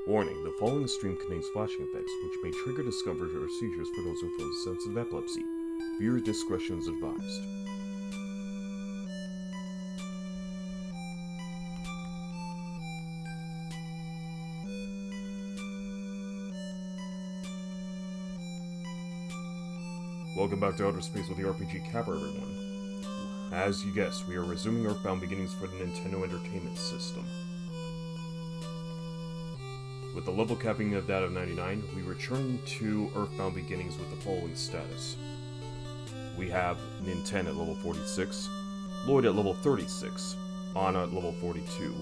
Warning, the following stream contains flashing effects, which may trigger discoveries or seizures for those with sensitive epilepsy. Viewer discretion is advised. Welcome back to Outer Space with the RPG Capper, everyone. As you guessed, we are resuming EarthBound beginnings for the Nintendo Entertainment System. With the level capping of that of 99, we return to EarthBound beginnings with the following status. We have NINTEN at level 46, LLOYD at level 36, Anna at level 42,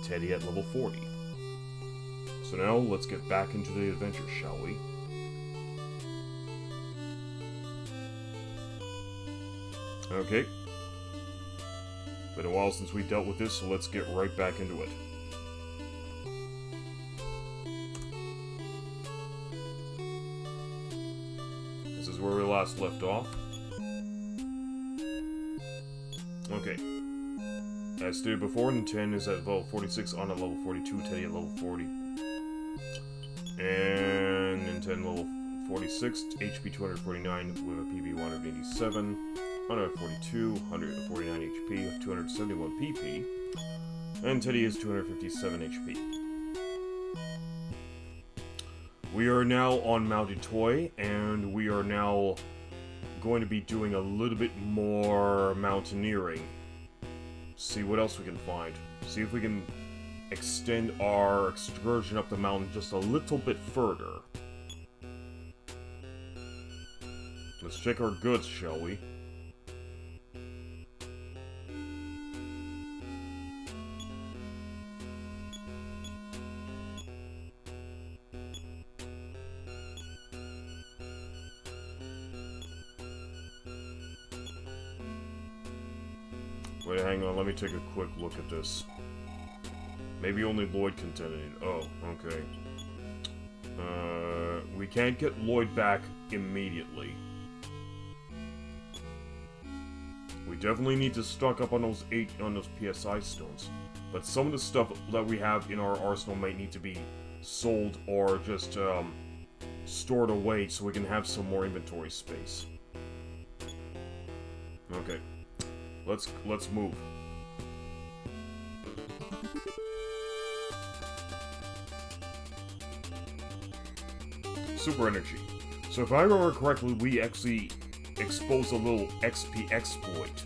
Teddy at level 40. So now, let's get back into the adventure, shall we? Okay. Been a while since we dealt with this, so let's get right back into it. This is where we last left off. Okay. As stated before, NINTEN is at level 46, on at level 42, Teddy at level 40. And NINTEN level 46, HP 249 with a PV 187. 142, 149 HP, 271 PP, and Teddy is 257 HP. We are now on Mounted Toy, and we are now going to be doing a little bit more mountaineering. See what else we can find. See if we can extend our excursion up the mountain just a little bit further. Let's check our goods, shall we? Wait, hang on, let me take a quick look at this. Maybe only LLOYD can detonate. Oh, okay. We can't get LLOYD back immediately. We definitely need to stock up on those PSI stones. But some of the stuff that we have in our arsenal might need to be sold or just stored away so we can have some more inventory space. Okay. Let's move. Super energy. So if I remember correctly, we actually exposed a little XP exploit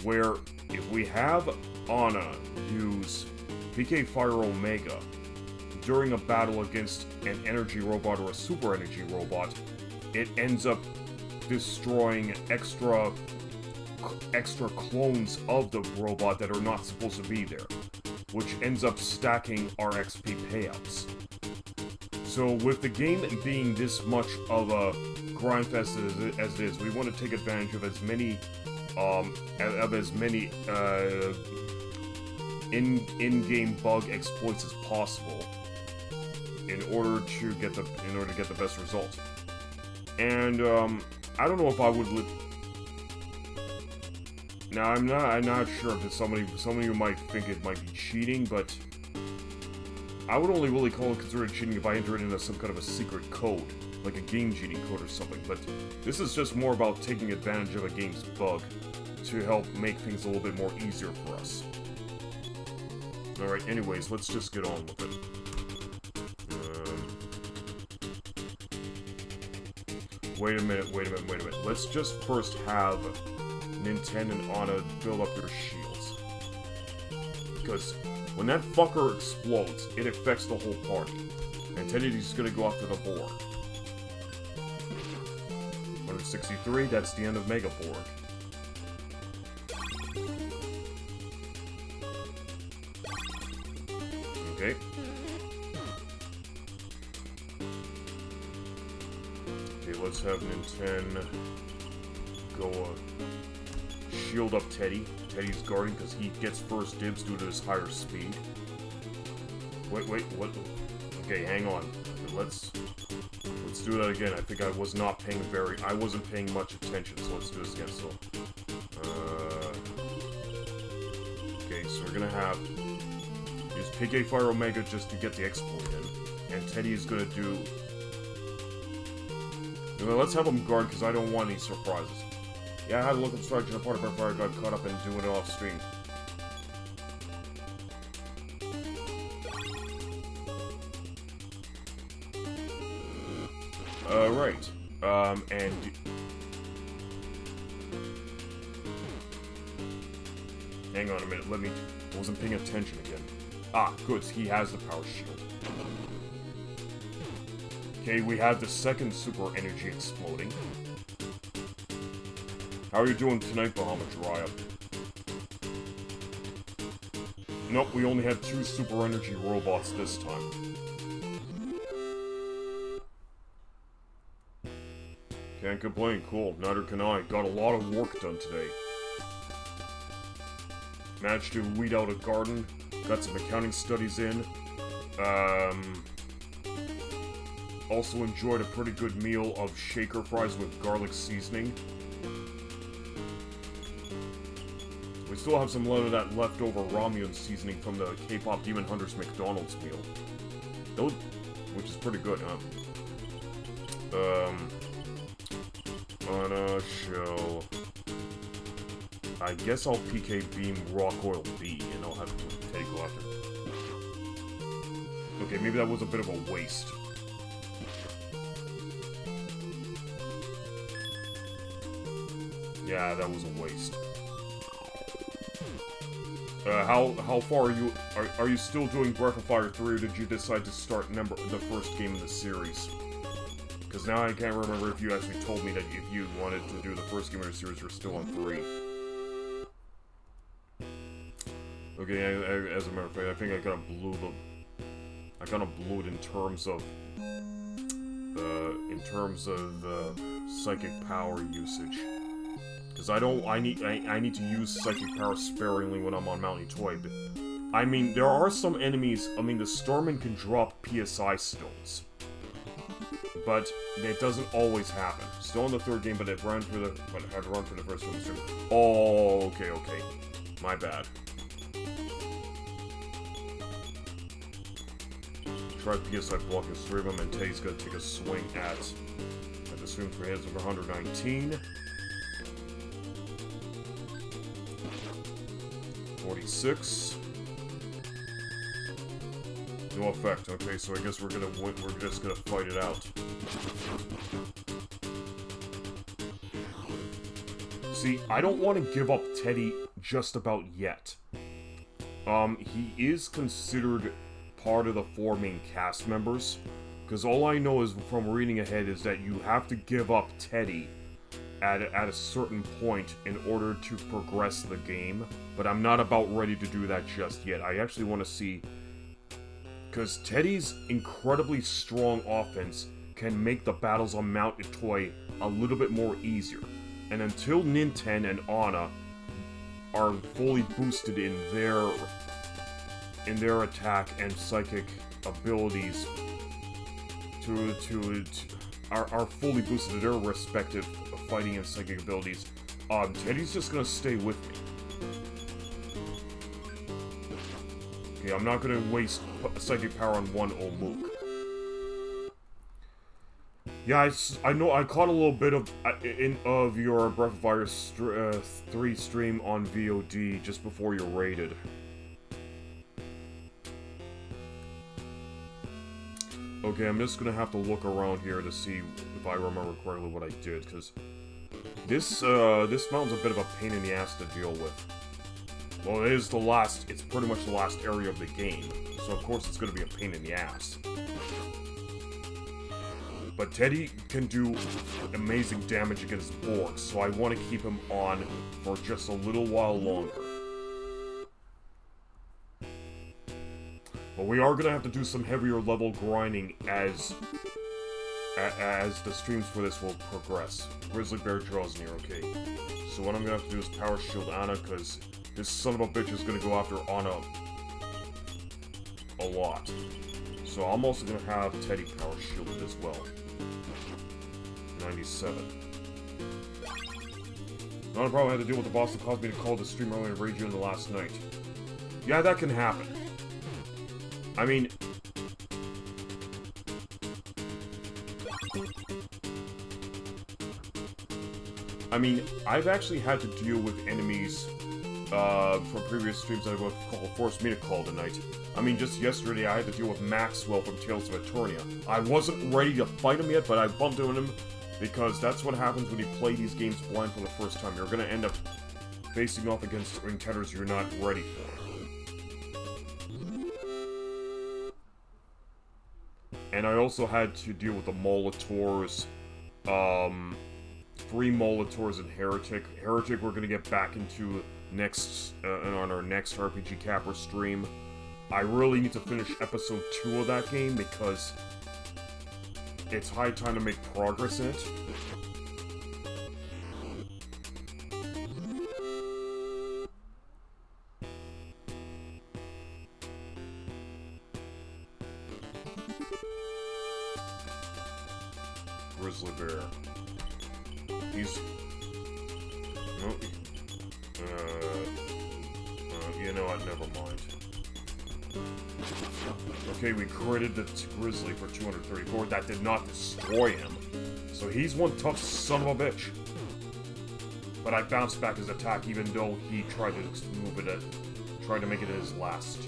where if we have Anna use PK Fire Omega during a battle against an energy robot or a super energy robot, it ends up destroying extra clones of the robot that are not supposed to be there, which ends up stacking our XP payouts. So with the game being this much of a grindfest as it is, we want to take advantage of as many in-game bug exploits as possible in order to get the best result. And I don't know if I would. Now I'm not sure if some of you might think it might be cheating, but I would only really consider it cheating if I enter it into some kind of a secret code, like a game cheating code or something. But this is just more about taking advantage of a game's bug to help make things a little bit more easier for us. Alright, anyways, let's just get on with it. Wait a minute. Let's just first have NINTEN and Anna build up their shields. Because when that fucker explodes, it affects the whole party. And Teddy's gonna go after the board. 163, that's the end of Mega Board. Okay. Okay, let's have NINTEN go shield up Teddy. Teddy's guarding because he gets first dibs due to his higher speed. Wait, what? Okay, hang on. Let's do that again. I think I wasn't paying much attention, so let's do this again. So, okay, so we're gonna have Use PK Fire Omega just to get the exploit in. And Teddy is gonna do... Well, let's have him guard, because I don't want any surprises. Yeah, I had a look at the strategy and a part of our fire got caught up in doing it off stream. Right. And... Hang on a minute, let me... I wasn't paying attention again. Ah, good, he has the power shield. Okay, we have the second super energy exploding. How are you doing tonight, Bahamut Jiraiya? Nope, we only had 2 super energy robots this time. Can't complain, cool. Neither can I. Got a lot of work done today. Managed to weed out a garden. Got some accounting studies in. Also enjoyed a pretty good meal of shaker fries with garlic seasoning. We still have some of that leftover ramyun seasoning from the K-pop Demon Hunters McDonald's meal. Those, which is pretty good, huh? On a show... I guess I'll PK Beam Rock Oil B, and I'll have Teddy go after. Okay, maybe that was a bit of a waste. Yeah, that was a waste. How far are you? Are you still doing Breath of Fire 3, or did you decide to start the first game in the series? Because now I can't remember if you actually told me that if you wanted to do the first game of the series, you're still on 3. Okay, as a matter of fact, I think I kind of blew it in terms of psychic power usage. Because I need to use psychic power sparingly when I'm on Mount Itoy. I mean, there are some enemies. I mean, the Starman can drop PSI stones, but it doesn't always happen. Still in the 3rd game, but I had run for the first one. Oh, okay, my bad. Try PSI blocking 3 of them, and Teddy's gonna take a swing at the swing for hits over 119. 46. No effect. Okay, so I guess we're gonna win. We're just gonna fight it out. See, I don't want to give up Teddy just about yet. He is considered part of the 4 main cast members, because all I know is from reading ahead is that you have to give up Teddy at a certain point in order to progress the game, but I'm not about ready to do that just yet. I actually want to see, because Teddy's incredibly strong offense can make the battles on Mount Itoy a little bit more easier, and until NINTEN and Anna are fully boosted in their attack and psychic abilities are fully boosted to their respective fighting and psychic abilities, Teddy's just gonna stay with me. Okay, I'm not gonna waste psychic power on one Omuk. Yeah, I know I caught a little bit of your Breath of Fire 3 stream on VOD just before you raided. Okay, I'm just gonna have to look around here to see if I remember correctly what I did, because this mountain's a bit of a pain in the ass to deal with. Well, it's pretty much the last area of the game, so of course it's gonna be a pain in the ass. But Teddy can do amazing damage against Borgs, so I want to keep him on for just a little while longer. But we are going to have to do some heavier level grinding as the streams for this will progress. Grizzly Bear draws near, okay. So what I'm going to have to do is Power Shield Anna, because this son of a bitch is going to go after Anna a lot. So I'm also going to have Teddy Power Shielded as well. 97. Not a problem, I had to deal with the boss that caused me to call the stream early and raid you in the last night. Yeah, that can happen. I mean... I've actually had to deal with enemies from previous streams that forced me to call tonight. I mean, just yesterday I had to deal with Maxwell from Tales of Eternia. I wasn't ready to fight him yet, but I bumped into him because that's what happens when you play these games blind for the first time. You're gonna end up facing off against encounters you're not ready for. And I also had to deal with the Molotors, 3 Molotors and Heretic. Heretic we're gonna get back into next on our next RPG Capper stream. I really need to finish episode 2 of that game because it's high time to make progress in it. Grizzly Bear. He's... No, you know what, never mind. Okay, we critted the Grizzly for 234. That did not destroy him. So he's one tough son of a bitch. But I bounced back his attack even though he tried to move it tried to make it his last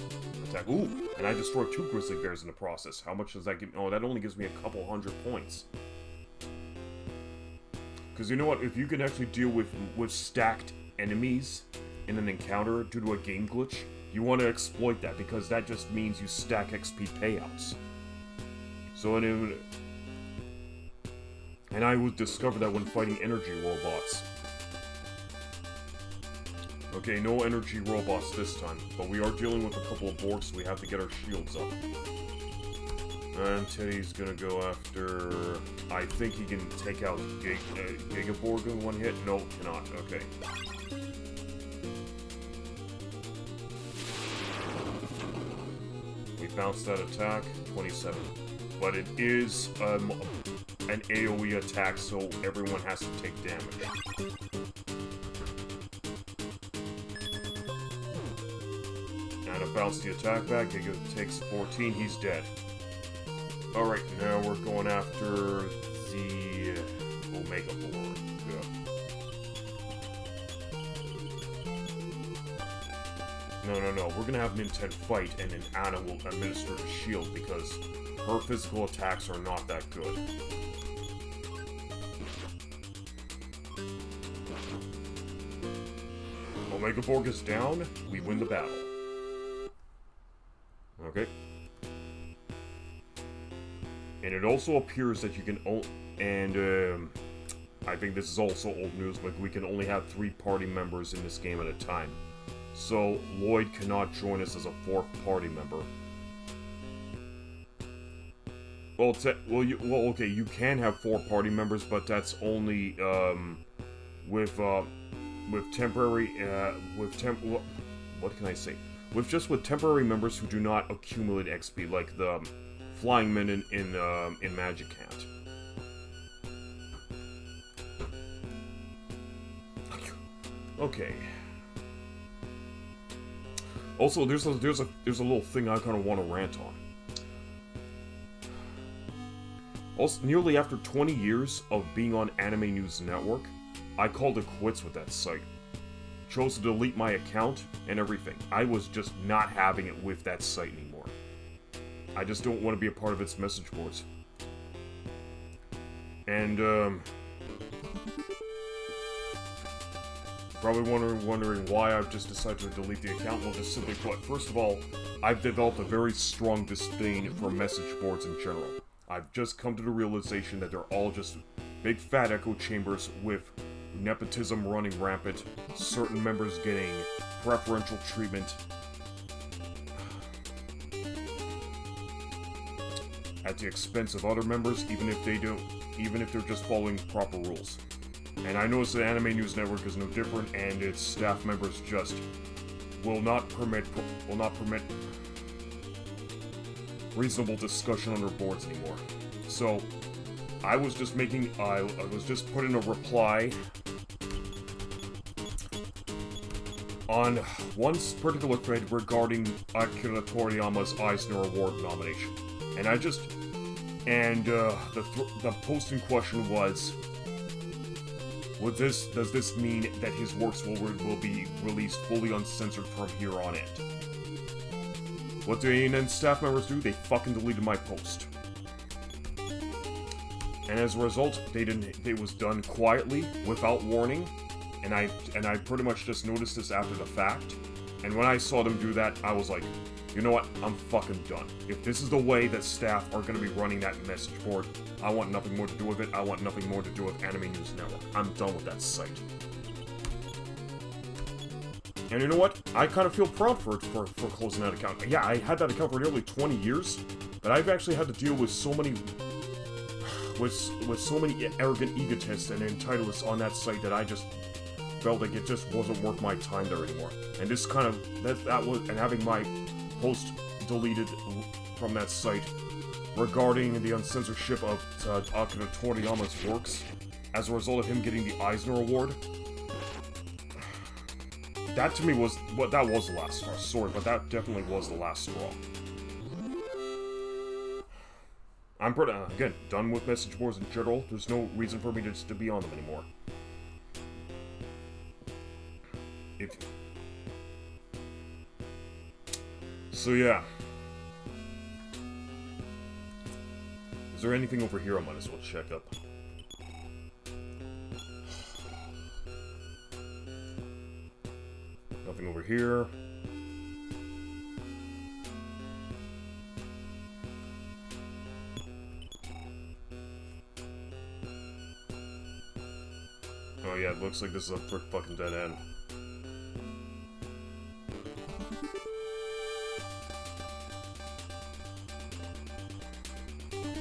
attack. Ooh, and I destroyed 2 Grizzly Bears in the process. How much does that give me? Oh, that only gives me a couple 100 points. Because you know what, if you can actually deal with stacked enemies in an encounter due to a game glitch, you want to exploit that, because that just means you stack XP payouts. So, and I would discover that when fighting energy robots. Okay, no energy robots this time, but we are dealing with a couple of Borgs, so we have to get our shields up. And Teddy's gonna go after... I think he can take out Gigaborg in one hit? No, cannot. Okay. We bounced that attack, 27. But it is an AoE attack, so everyone has to take damage. And I bounced the attack back, Giga takes 14, he's dead. Alright, now we're going after the Omega Board. No. We're gonna have NINTEN fight, and then Anna will administer the shield, because her physical attacks are not that good. Omega Borg is down, we win the battle. Okay. And it also appears that you can I think this is also old news, but we can only have 3 party members in this game at a time. So, Lloyd cannot join us as a 4th party member. Well, okay, you can have 4 party members, but that's only, with temporary, what can I say? With temporary members who do not accumulate XP, like the Flying Men in Magic Hat. Okay. Also, there's a little thing I kind of want to rant on. Also, nearly after 20 years of being on Anime News Network, I called it quits with that site. Chose to delete my account and everything. I was just not having it with that site anymore. I just don't want to be a part of its message boards. And, probably wondering why I've just decided to delete the account. Well, just simply put, first of all, I've developed a very strong disdain for message boards in general. I've just come to the realization that they're all just big fat echo chambers with nepotism running rampant, certain members getting preferential treatment at the expense of other members, even if they're just following proper rules. And I notice that Anime News Network is no different, and its staff members just will not permit reasonable discussion on their boards anymore. So, I was just putting a reply on one particular thread regarding Akira Toriyama's Eisner Award nomination. And the post in question was, does this mean that his works will be released fully uncensored from here on in? What do NINTEN staff members do? They fucking deleted my post. And as a result, it was done quietly, without warning, and I pretty much just noticed this after the fact. And when I saw them do that, I was like, you know what? I'm fucking done. If this is the way that staff are going to be running that message board, I want nothing more to do with it. I want nothing more to do with Anime News Network. I'm done with that site. And you know what? I kind of feel proud for closing that account. Yeah, I had that account for nearly 20 years, but I've actually had to deal with so many arrogant egotists and entitleists on that site that I just felt like it just wasn't worth my time there anymore. And this kind of and having my post deleted from that site regarding the uncensorship of Akira Toriyama's works as a result of him getting the Eisner Award. That to me was that was the last straw. Sorry, but that definitely was the last straw. I'm pretty again done with message boards in general. There's no reason for me to be on them anymore. So yeah. Is there anything over here I might as well check up? Nothing over here. Oh yeah, it looks like this is a fucking dead end.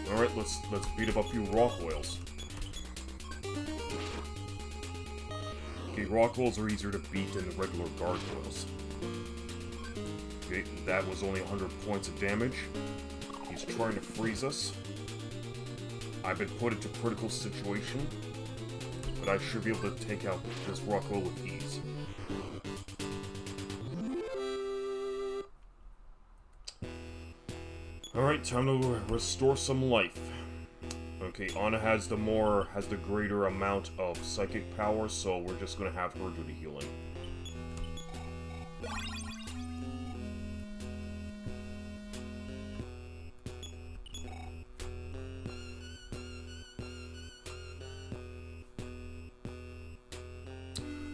Alright, let's beat up a few rock whales. Okay, rock whales are easier to beat than the regular gargoyles. Okay, that was only 100 points of damage. He's trying to freeze us. I've been put into a critical situation, but I should be able to take out this rock whale with ease. Alright, time to restore some life. Okay, Anna has the greater amount of psychic power, so we're just gonna have her do the healing.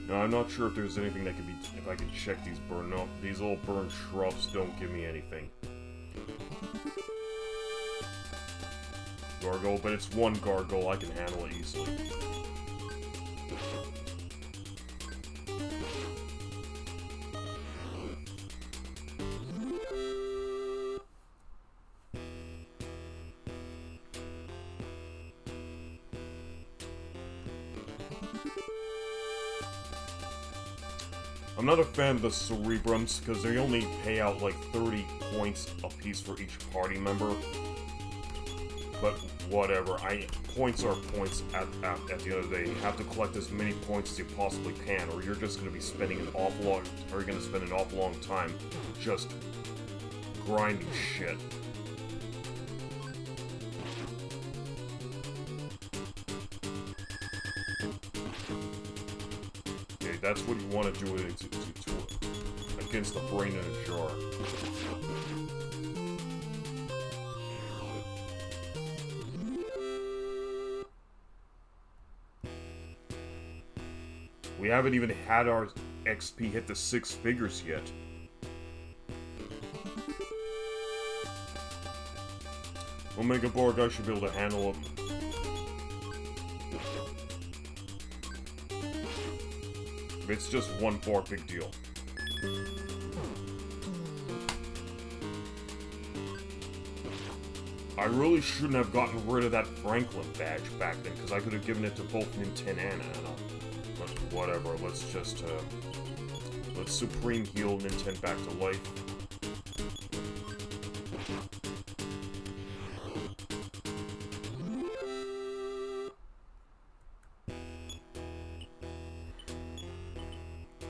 Now, I'm not sure if there's anything that could be, if I can check these burn up. These little burned shrubs don't give me anything. Gargoyle, but it's one gargoyle, I can handle it easily. I'm not a fan of the Cerebrums, because they only pay out like 30 points apiece for each party member. But whatever, points are points at the end of the day. You have to collect as many points as you possibly can, or you're just going to be spending an awful long time just grinding shit. Okay, that's what you want to do against the brain in a jar. We haven't even had our XP hit the 6 figures yet. Omega Borg, I should be able to handle it. It's just one bar, big deal. I really shouldn't have gotten rid of that Franklin badge back then, because I could have given it to both NINTEN and Anna. But whatever, let's just, let's Supreme Heal NINTEN back to life.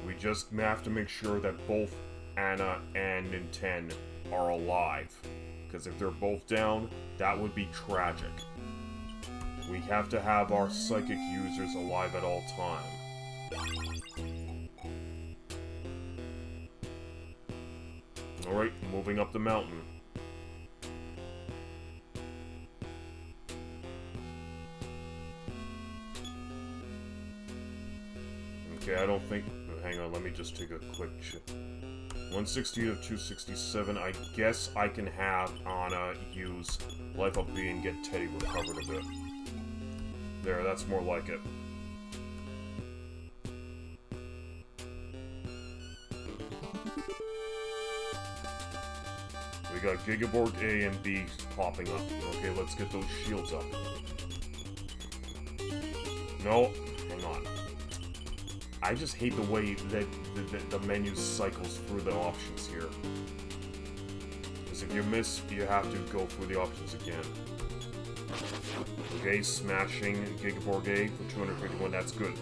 We just have to make sure that both Anna and NINTEN are alive. Because if they're both down, that would be tragic. We have to have our psychic users alive at all time. Alright, moving up the mountain. Okay, I don't think... Hang on, let me just take a quick check. 160 of 267. I guess I can have Anna use Life Up B and get Teddy recovered a bit. There, that's more like it. We got Gigaborg A and B popping up. Okay, let's get those shields up. No, hang on. I just hate the way that the menu cycles through the options here. Because if you miss, you have to go through the options again. Okay, smashing Gigaborg A for 251, that's good.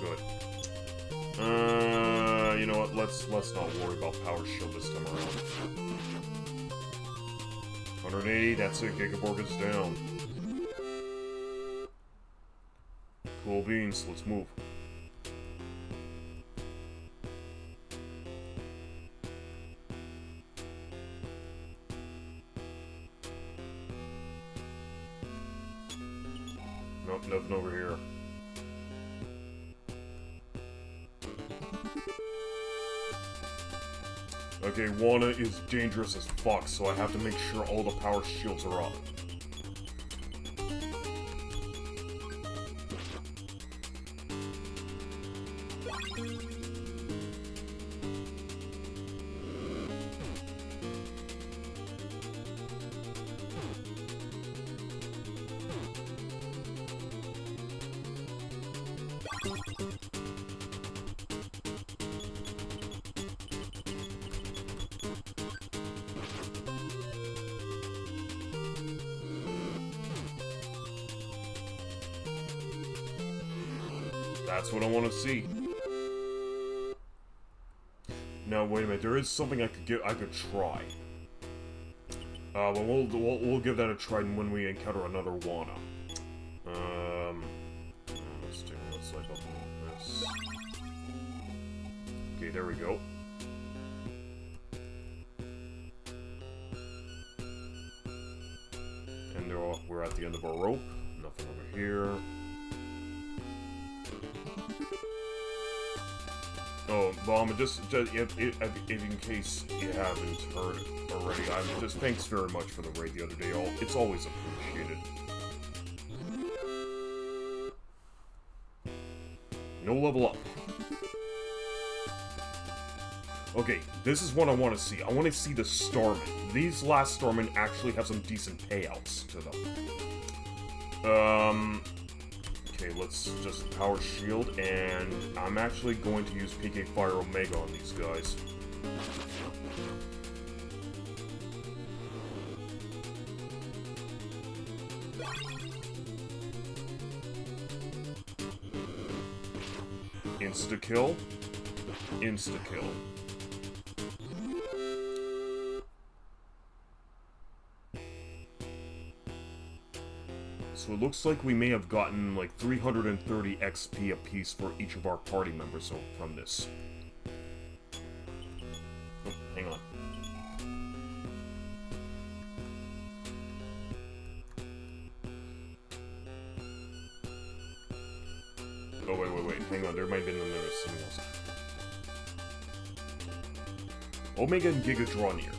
Good. You know what? Let's not worry about Power Shield this time around. 180. That's it. Gigaborg is down. Cool beans. Let's move. Nope, nothing over here. Okay, Wana is dangerous as fuck, so I have to make sure all the power shields are up. That's what I want to see. Now, wait a minute. There is something I could try. But we'll give that a try when we encounter another Wana. Let's like up this. Okay, there we go. And we're at the end of our rope. Nothing over here. Oh, Bomb, just in case you haven't heard already, thanks very much for the raid the other day. It's always appreciated. No level up. Okay, this is what I want to see. I want to see the Starmen. These last Starmen actually have some decent payouts to them. Okay, let's just power shield, and I'm actually going to use PK Fire Omega on these guys. Insta-kill. Insta-kill. So it looks like we may have gotten like 330 XP apiece for each of our party members from this. Oh, hang on. Oh, wait. Hang on, there might have been another something else. Omega and Giga draw near.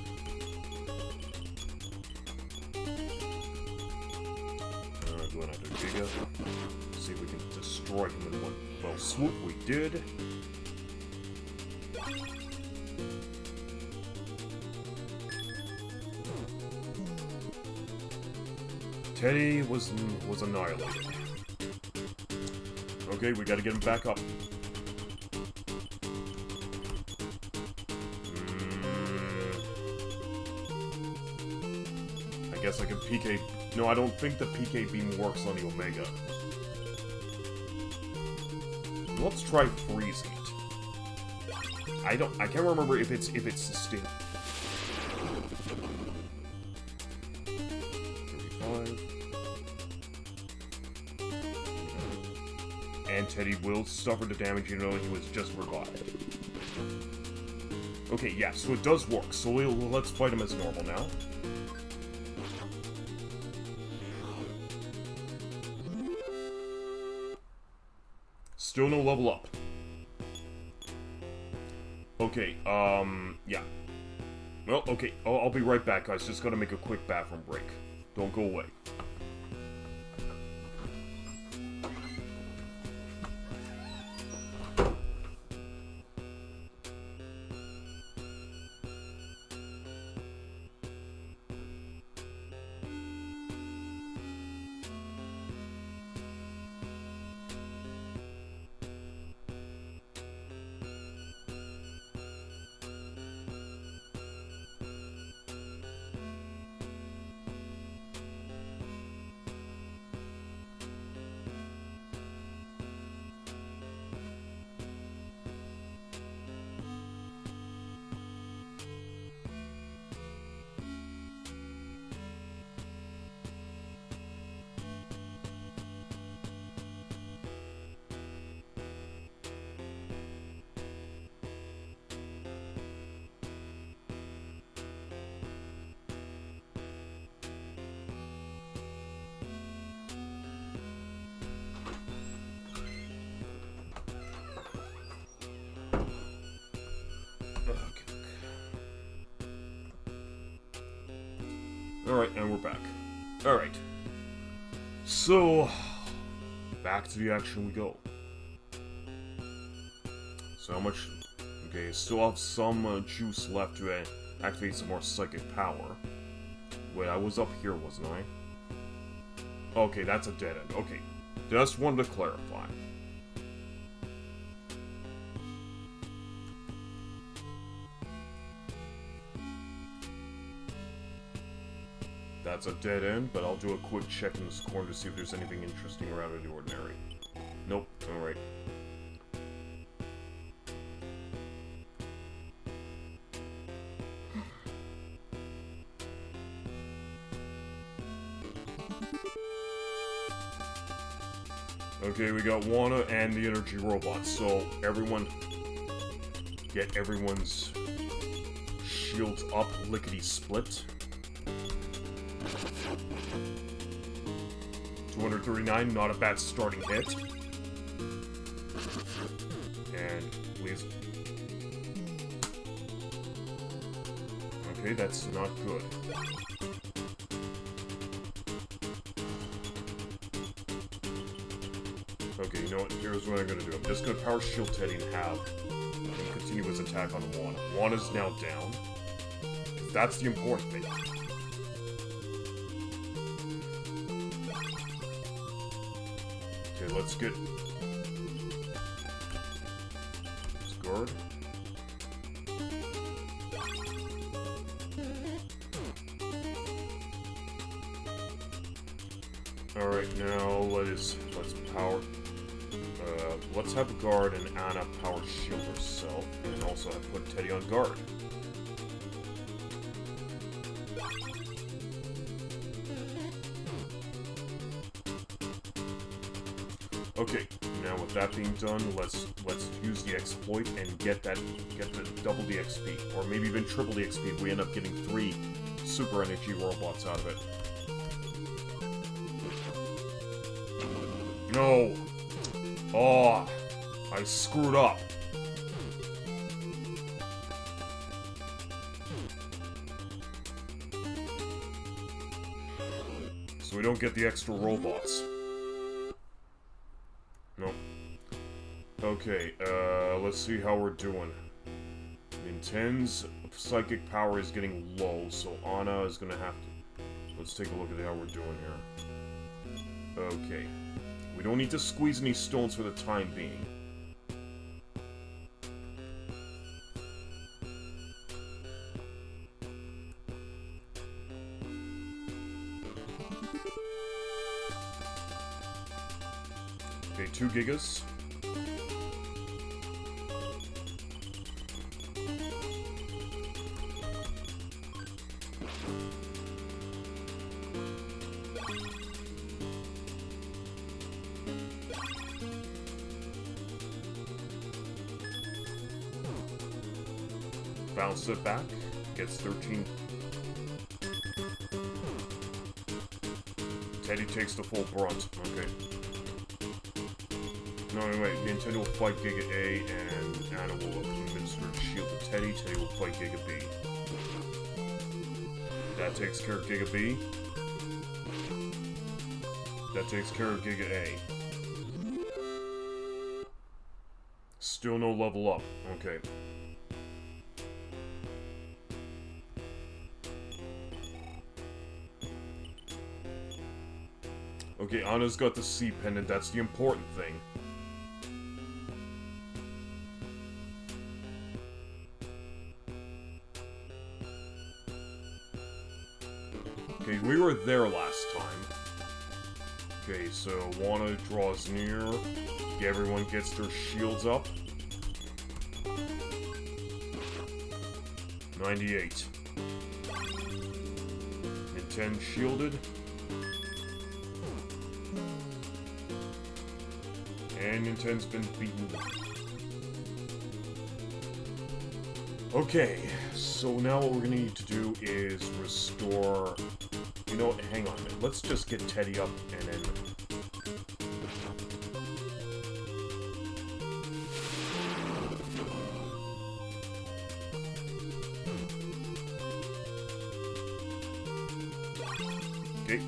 Going after Giga. See if we can destroy him in one fell swoop. We did. Teddy was annihilated. Okay, we gotta get him back up. guess I can PK... No, I don't think the PK beam works on the Omega. Let's try freezing it. I can't remember if it's sustained. 35. And Teddy will suffer the damage even though he was just revived. Okay, yeah, so it does work. So let's fight him as normal now. Still no level up. Okay, yeah. Well, okay, I'll be right back, guys. Just gotta make a quick bathroom break. Don't go away. Alright, and we're back. Alright. So, back to the action we go. So how much... Okay, still have some juice left to activate some more psychic power. Wait, I was up here, wasn't I? Okay, that's a dead end. Okay, just wanted to clarify. That's a dead end, but I'll do a quick check in this corner to see if there's anything interesting or out of the ordinary. Nope. Alright. Okay, we got Wanna and the energy robot, so everyone get everyone's shields up, lickety-split. 239, not a bad starting hit. And please. Okay, that's not good. Okay, you know what? Here's what I'm gonna do. I'm just gonna power shield Teddy in half and continue his attack on Wanna. Wanna's now down. That's the important thing. Okay, let's get... Let's guard. Alright, now let's power... let's have guard and Anna power shield herself, and also have put Teddy on guard. Okay, now with that being done, let's use the exploit and get the double the XP, or maybe even triple the XP if we end up getting 3 super energy robots out of it. No! Oh, I screwed up. So we don't get the extra robots. No. Okay, let's see how we're doing. Ninten's psychic power is getting low, so Anna is gonna have to... Let's take a look at how we're doing here. Okay. We don't need to squeeze any stones for the time being. Okay, 2 gigas. Bounce it back. Gets 13. Teddy takes the full brunt. Okay. No, wait. Nintendo will fight Giga A, and Anna will administer shield to Teddy. Teddy will fight Giga B. That takes care of Giga B. That takes care of Giga A. Still no level up. Okay. Okay, Anna's got the C pendant, that's the important thing. Okay, we were there last time. Okay, so Juana draws near. Everyone gets their shields up. 98. NINTEN shielded. And NINTEN's been beaten. Okay, so now what we're gonna need to do is restore... You know what, hang on a minute. Let's just get Teddy up and then... Okay,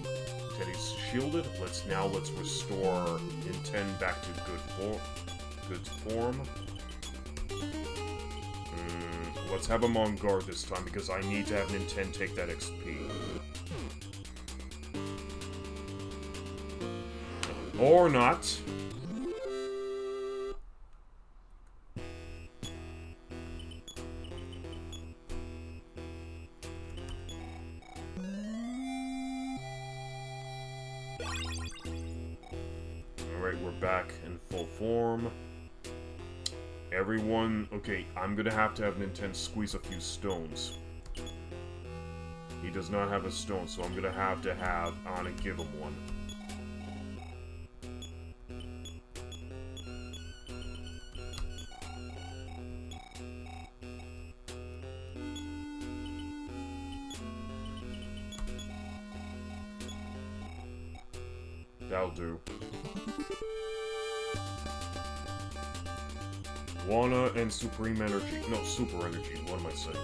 Teddy's shielded. Let's restore NINTEN back to good form. Let's have him on guard this time because I need to have NINTEN take that XP. Or not. Alright, we're back in full form. Everyone... Okay, I'm gonna have to have NINTEN squeeze a few stones. He does not have a stone, so I'm gonna have to have Anna give him one. That'll do. Juana and Supreme Energy. No, Super Energy. What am I saying?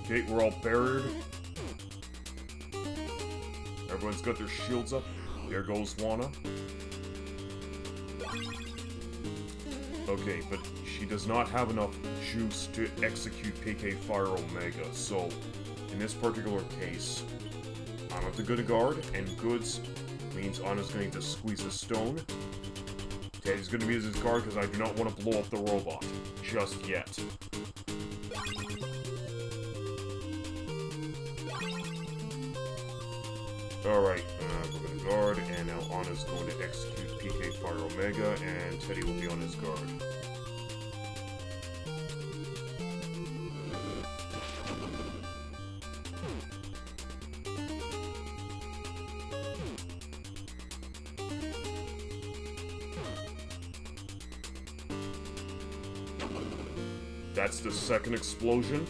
Okay, we're all buried. Everyone's got their shields up. There goes Juana. Okay, but she does not have enough juice to execute PK Fire Omega, so in this particular case, I'm at the good guard, and goods means Anna's going to squeeze a stone. Teddy's going to be his guard because I do not want to blow up the robot just yet. Alright, we're going to guard, and now Anna's going to execute PK Fire Omega, and Teddy will be on his guard. That's the second explosion.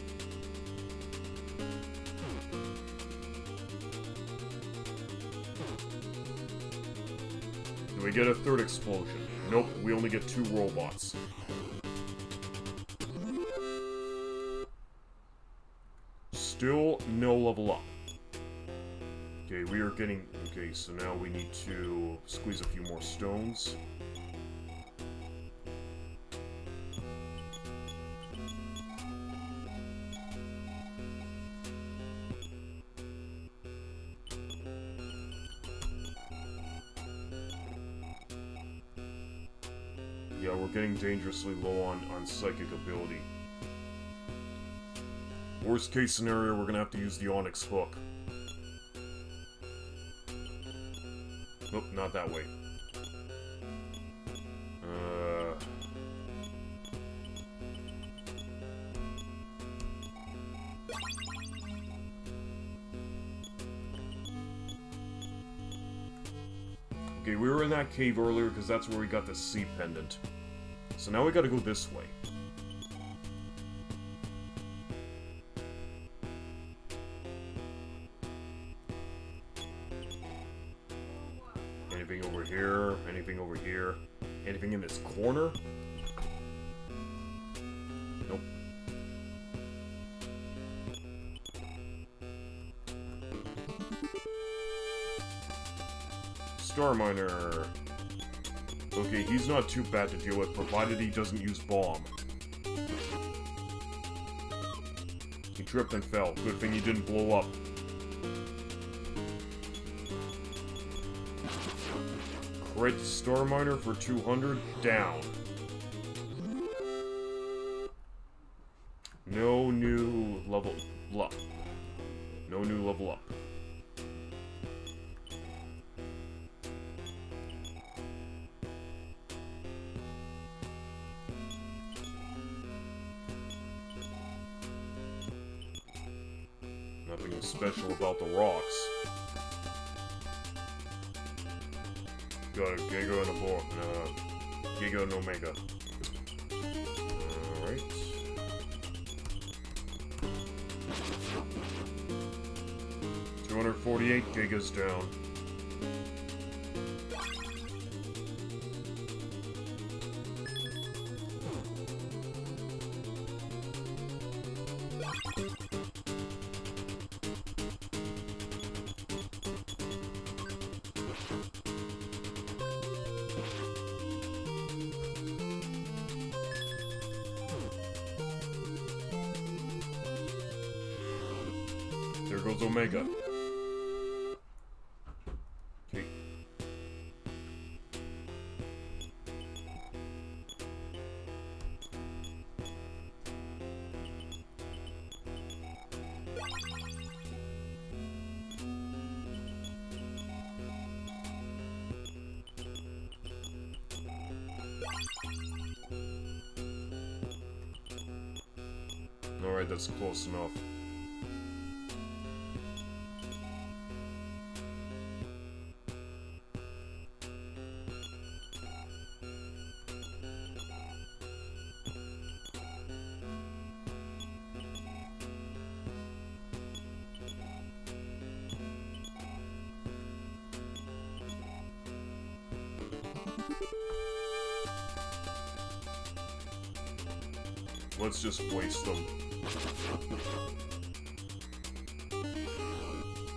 we get a third explosion? Nope, we only get 2 robots. Still no level up. Okay, we are getting... Okay, so now we need to squeeze a few more stones. Yeah, we're getting dangerously low on psychic ability. Worst case scenario, we're gonna have to use the Onyx hook. Nope, not that way. Okay, we were in that cave earlier because that's where we got the sea pendant. So now we gotta go this way. Anything over here? Anything over here? Anything in this corner? Nope. Star Miner. Okay, he's not too bad to deal with, provided he doesn't use bomb. He tripped and fell. Good thing he didn't blow up. Crit Star Miner for 200, down. No new level up. No new level up. Nothing special about the rocks. Got a Giga and a Boar. Giga and Omega. Alright. $248 Gigas down. There goes Omega. Okay. Alright, that's close enough. Let's just waste them.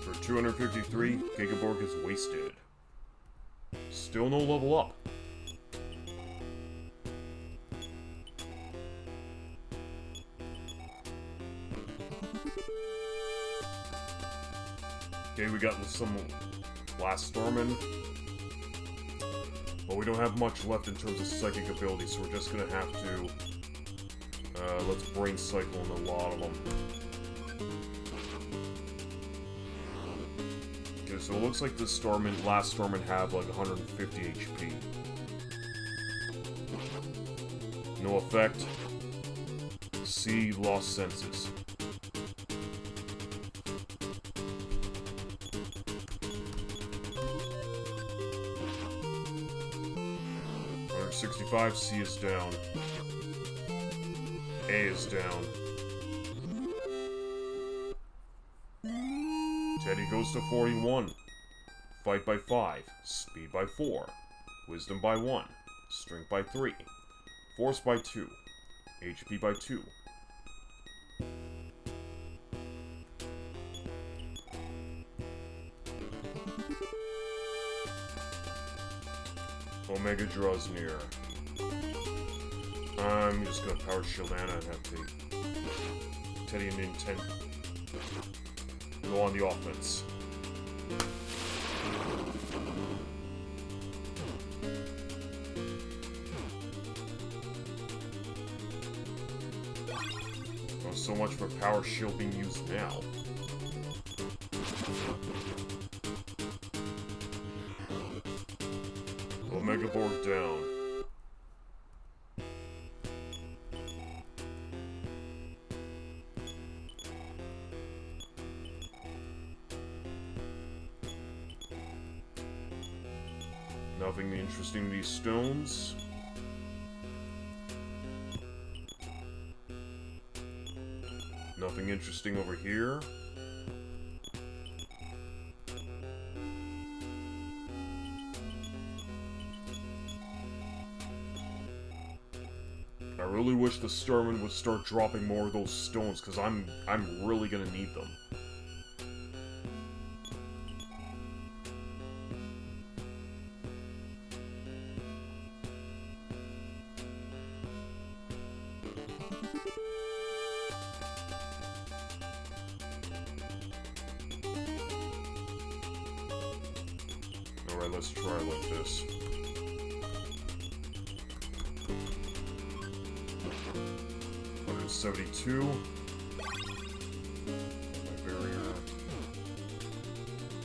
For 253, Gigaborg is wasted. Still no level up. Okay, we got some last Stormin. But we don't have much left in terms of psychic ability, so we're just gonna have to let's brain cycle in a lot of them. Okay, so it looks like this last Stormin have like 150 HP. No effect. C, lost senses. $165, C is down. A is down. Teddy goes to 41. Fight by 5. Speed by 4. Wisdom by 1. Strength by 3. Force by 2. HP by 2. Omega draws near. I'm just gonna power shield Anna and have Teddy and NINTEN go on the offense. Oh, so much for power shield being used now. Omega Borg down. Nothing interesting in these stones. Nothing interesting over here. I really wish the Starman would start dropping more of those stones, because I'm really gonna need them. Alright, let's try like this. $172. My barrier.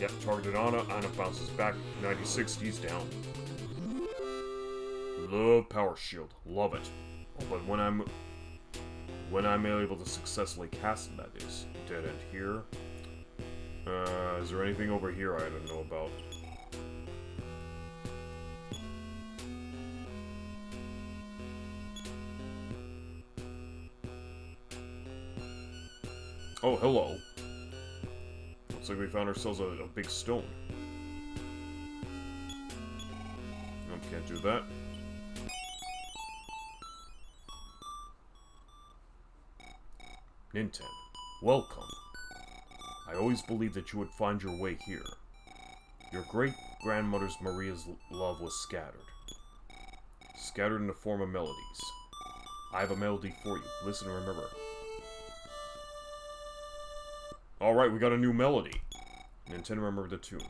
Yep, targeted Anna. Anna bounces back. 96, he's down. Love power shield. Love it. Oh, but when I'm able to successfully cast it, that is. Dead end here. Is there anything over here I don't know about? Oh, hello. Looks like we found ourselves a big stone. Nope, can't do that. NINTEN, welcome. I always believed that you would find your way here. Your great-grandmother's Maria's love was scattered. Scattered in the form of melodies. I have a melody for you. Listen and remember. Alright, we got a new melody. NINTEN remembered the tune.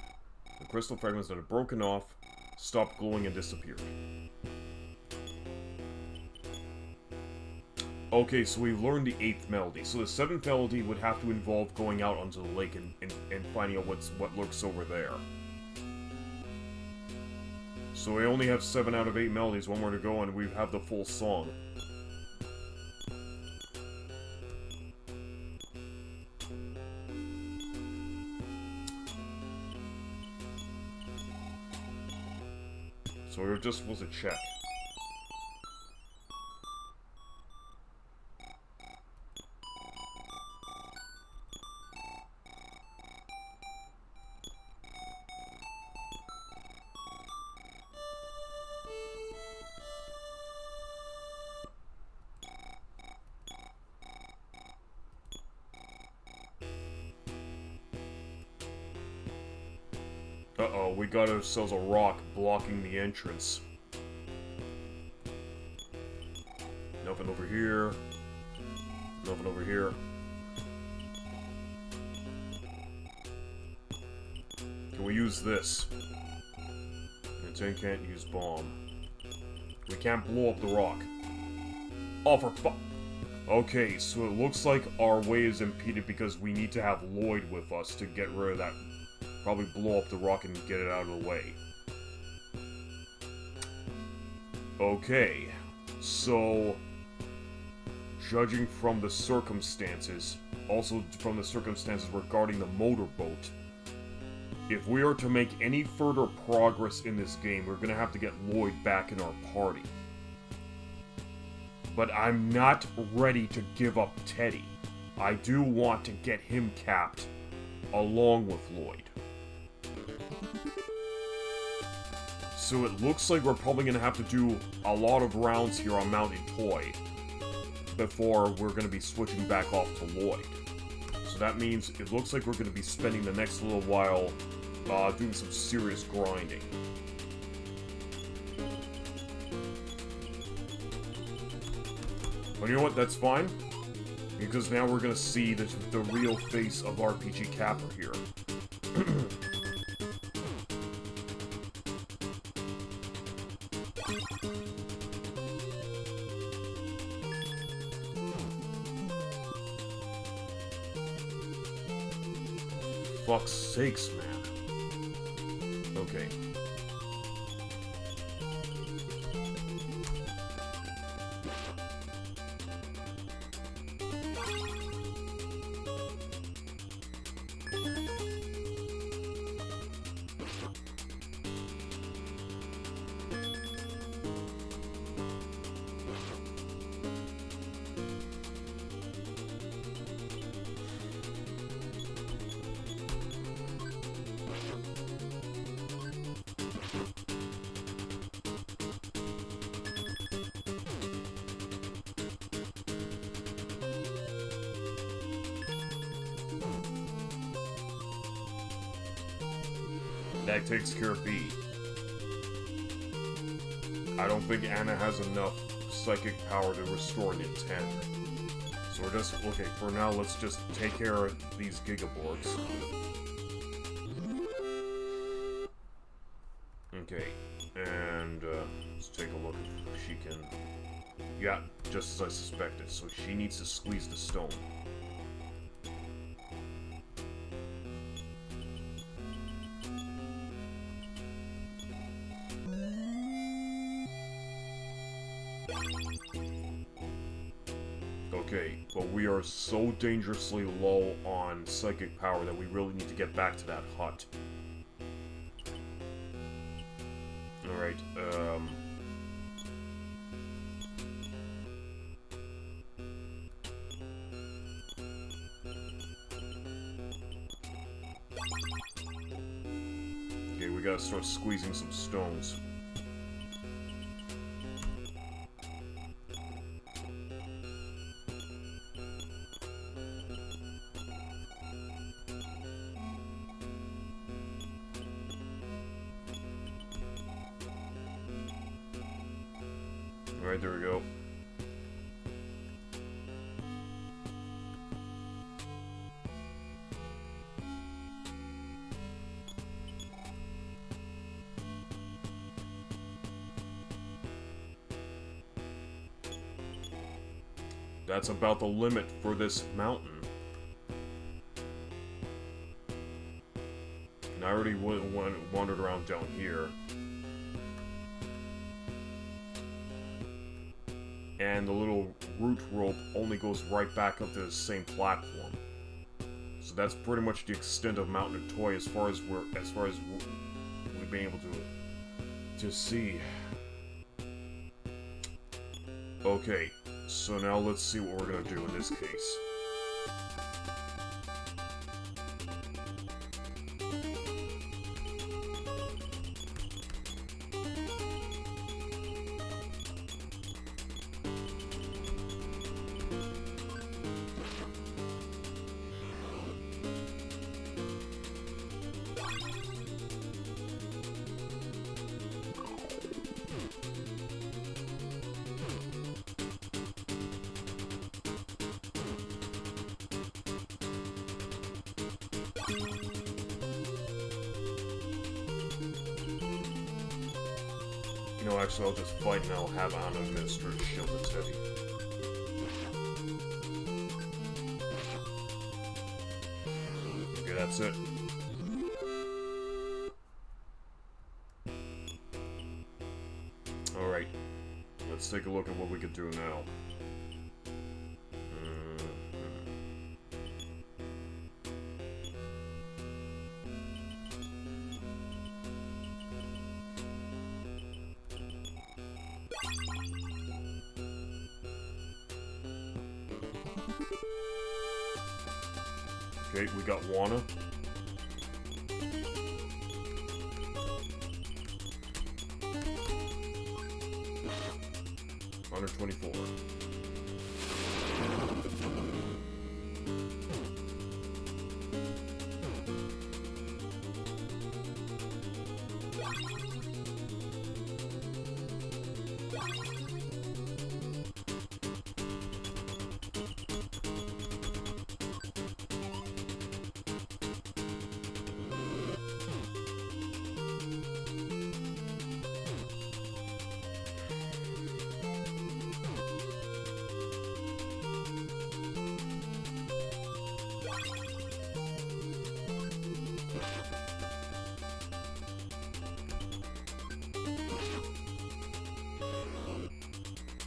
The crystal fragments that had broken off, stopped glowing and disappeared. Okay, so we've learned the 8th melody. So the 7th melody would have to involve going out onto the lake and finding out what lurks over there. So we only have 7 out of 8 melodies, one more to go, and we have the full song. So we're just supposed to check. Uh-oh, we got ourselves a rock blocking the entrance. Nothing over here. Nothing over here. Can we use this? NINTEN can't use bomb. We can't blow up the rock. Oh, for fu- Okay, so it looks like our way is impeded because we need to have LLOYD with us to get rid of that. Probably blow up the rock and get it out of the way. Okay, so judging from the circumstances, also from the circumstances regarding the motorboat, if we are to make any further progress in this game, we're gonna have to get LLOYD back in our party. But I'm not ready to give up Teddy. I do want to get him capped along with LLOYD. So it looks like we're probably gonna have to do a lot of rounds here on Mountain Toy before we're gonna be switching back off to Lloyd. So that means it looks like we're gonna be spending the next little while doing some serious grinding. But you know what? That's fine. Because now we're gonna see the real face of RPG Capper here. Fuck's sakes, man. Okay. That takes care of B. I don't think Anna has enough psychic power to restore NINTEN. So we're just... Okay, for now, let's just take care of these Gigaborgs. Okay, and let's take a look if she can... Yeah, just as I suspected. So she needs to squeeze the stone. Okay, but we are so dangerously low on psychic power that we really need to get back to that hut. Alright, okay, we gotta start squeezing some stones. Alright, there we go. That's about the limit for this mountain. And I already wandered around down here. And the little root rope only goes right back up to the same platform. So that's pretty much the extent of Mountain Toy as far as we've been able to see. Okay, so now let's see what we're gonna do in this case. You know, actually, I'll just fight and I'll have Anna administer a shield to Teddy. Okay, that's it. Alright. Let's take a look at what we can do now. Okay, we got Wana. 124.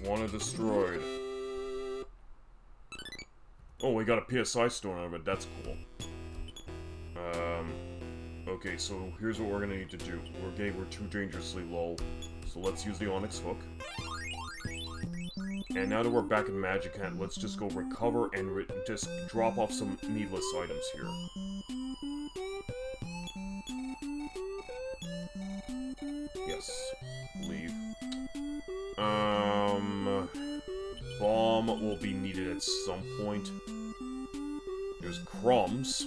One destroyed. Oh, we got a PSI stone out of it. That's cool. Okay, so here's what we're gonna need to do. We're too dangerously low, so let's use the Onyx Hook. And now that we're back in Magic Hand, let's just go recover and just drop off some needless items here. Yes. Leave. Bomb will be needed at some point. There's crumbs.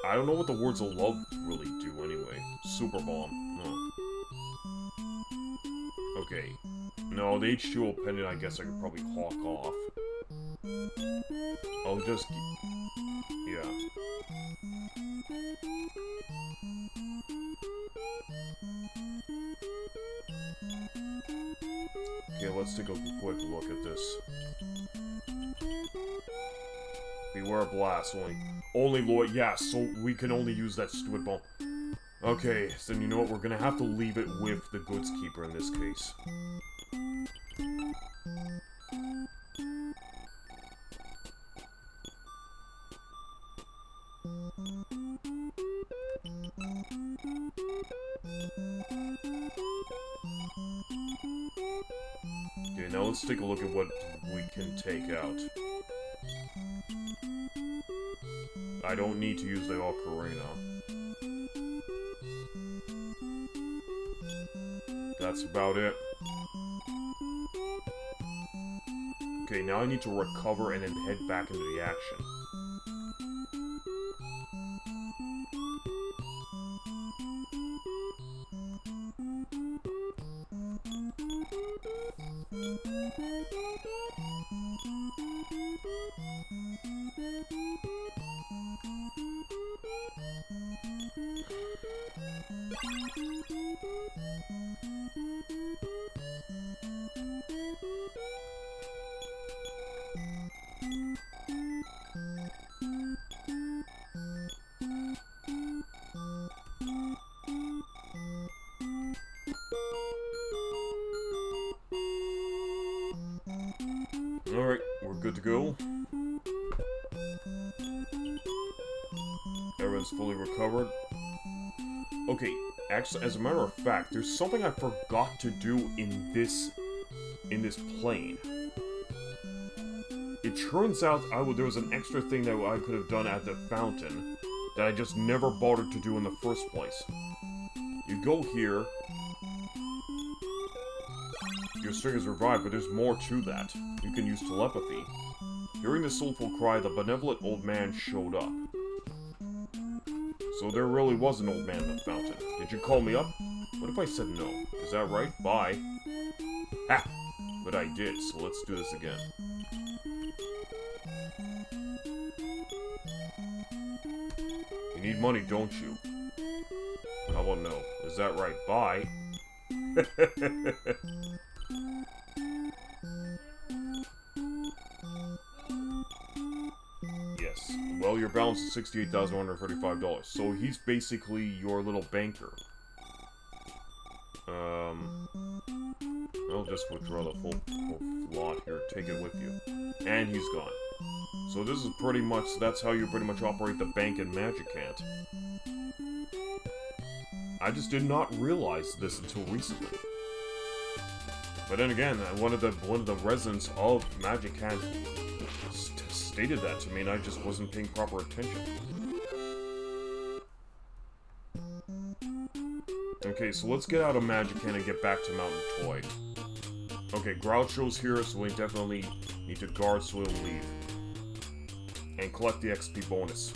I don't know what the words of love really do anyway. Super bomb. No. Okay. No, the H2O pendant I guess I could probably hawk off. I'll just... yeah. Okay, let's take a quick look at this. Beware blast, only Lloyd, yeah, so we can only use that stupid bomb. Okay, so you know what, we're gonna have to leave it with the goods keeper in this case. Okay, now let's take a look at what we can take out. I don't need to use the ocarina. That's about it. Okay, now I need to recover and then head back into the action. Alright, we're good to go. Everyone's fully recovered. Okay, actually, as a matter of fact, there's something I forgot to do in this plane. It turns out there was an extra thing that I could have done at the fountain that I just never bothered to do in the first place. You go here. Your string is revived, but there's more to that. You can use telepathy. Hearing the soulful cry, the benevolent old man showed up. So there really was an old man in the fountain. Did you call me up? What if I said no? Is that right? Bye. Ah! But I did, so let's do this again. You need money, don't you? How about no? Is that right? Bye. Yes. Well, your balance is $68,135. So he's basically your little banker. I'll just withdraw the full lot here. Take it with you. And he's gone. So this is pretty much, that's how you pretty much operate the bank in Magic Hand. I just did not realize this until recently. But then again, one of the residents of Magic Hand stated that to me, and I just wasn't paying proper attention. Okay, so let's get out of Magican and get back to Mountain Toy. Okay, Groucho's here, so we definitely need to guard, so we'll leave. And collect the XP bonus.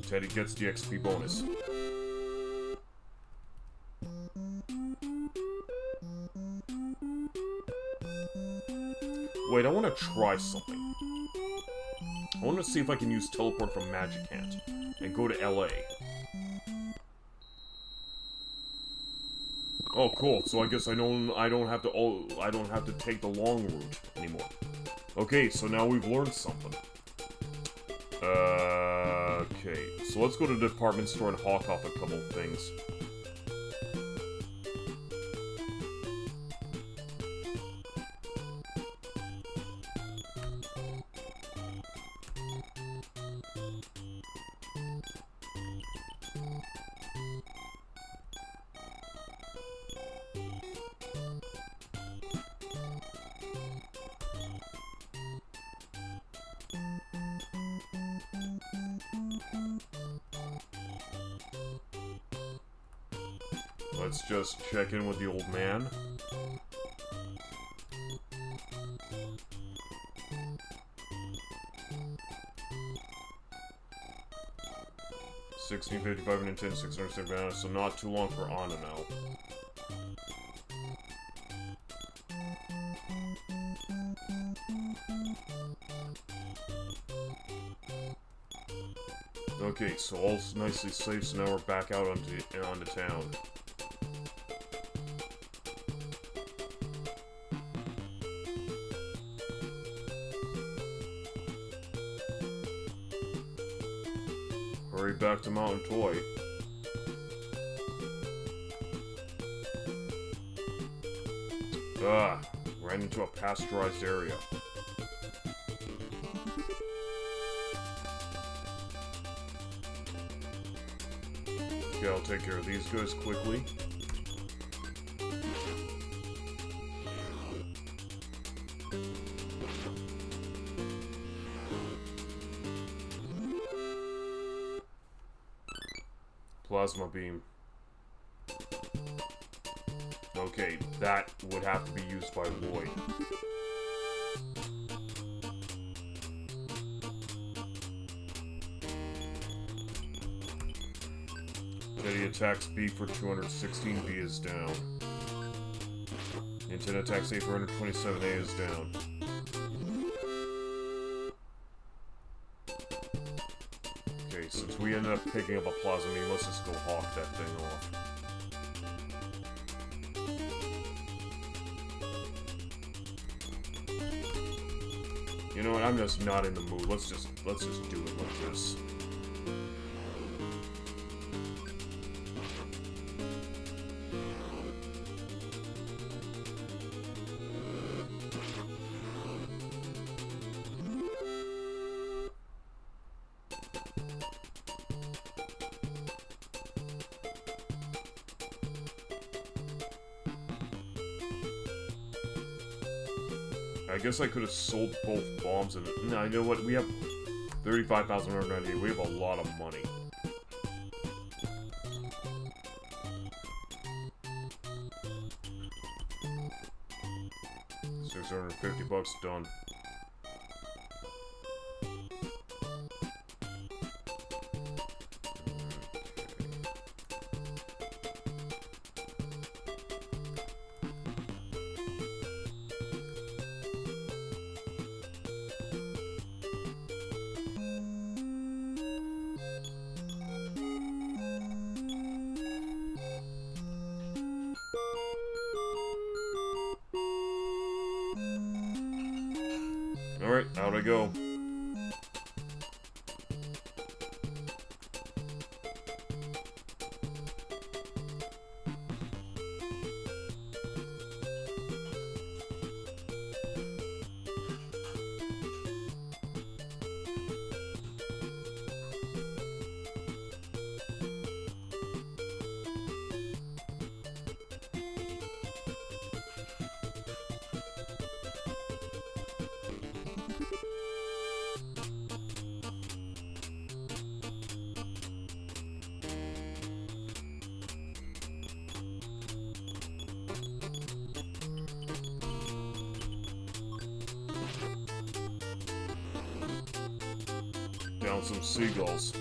Teddy gets the XP bonus. Wait, I want to try something. I want to see if I can use teleport from Magicant and go to LA. Oh, cool. So I guess I don't have to take the long route anymore. Okay, so now we've learned something. Okay. So let's go to the department store and hawk off a couple things. Let's just check in with the old man. $16.55 and NINTEN, 606 bananas, so not too long for Anna now. Okay, so all's nicely safe, so now we're back out onto town. Hurry back to Mountain Toy. Ran into a pasteurized area. Okay, I'll take care of these guys quickly. Plasma beam. Okay, that would have to be used by Lloyd. Teddy attacks B for 216, B is down. NINTEN attacks A for 127, A is down. Okay, since we ended up picking up a plasma beam, let's just go hawk that thing off. You know what, I'm just not in the mood. Let's just do it like this. I guess I could have sold both bombs and... No, you know what? We have 35,198. We have a lot of money. 650 bucks done. Alright, out I go. Found some seagulls.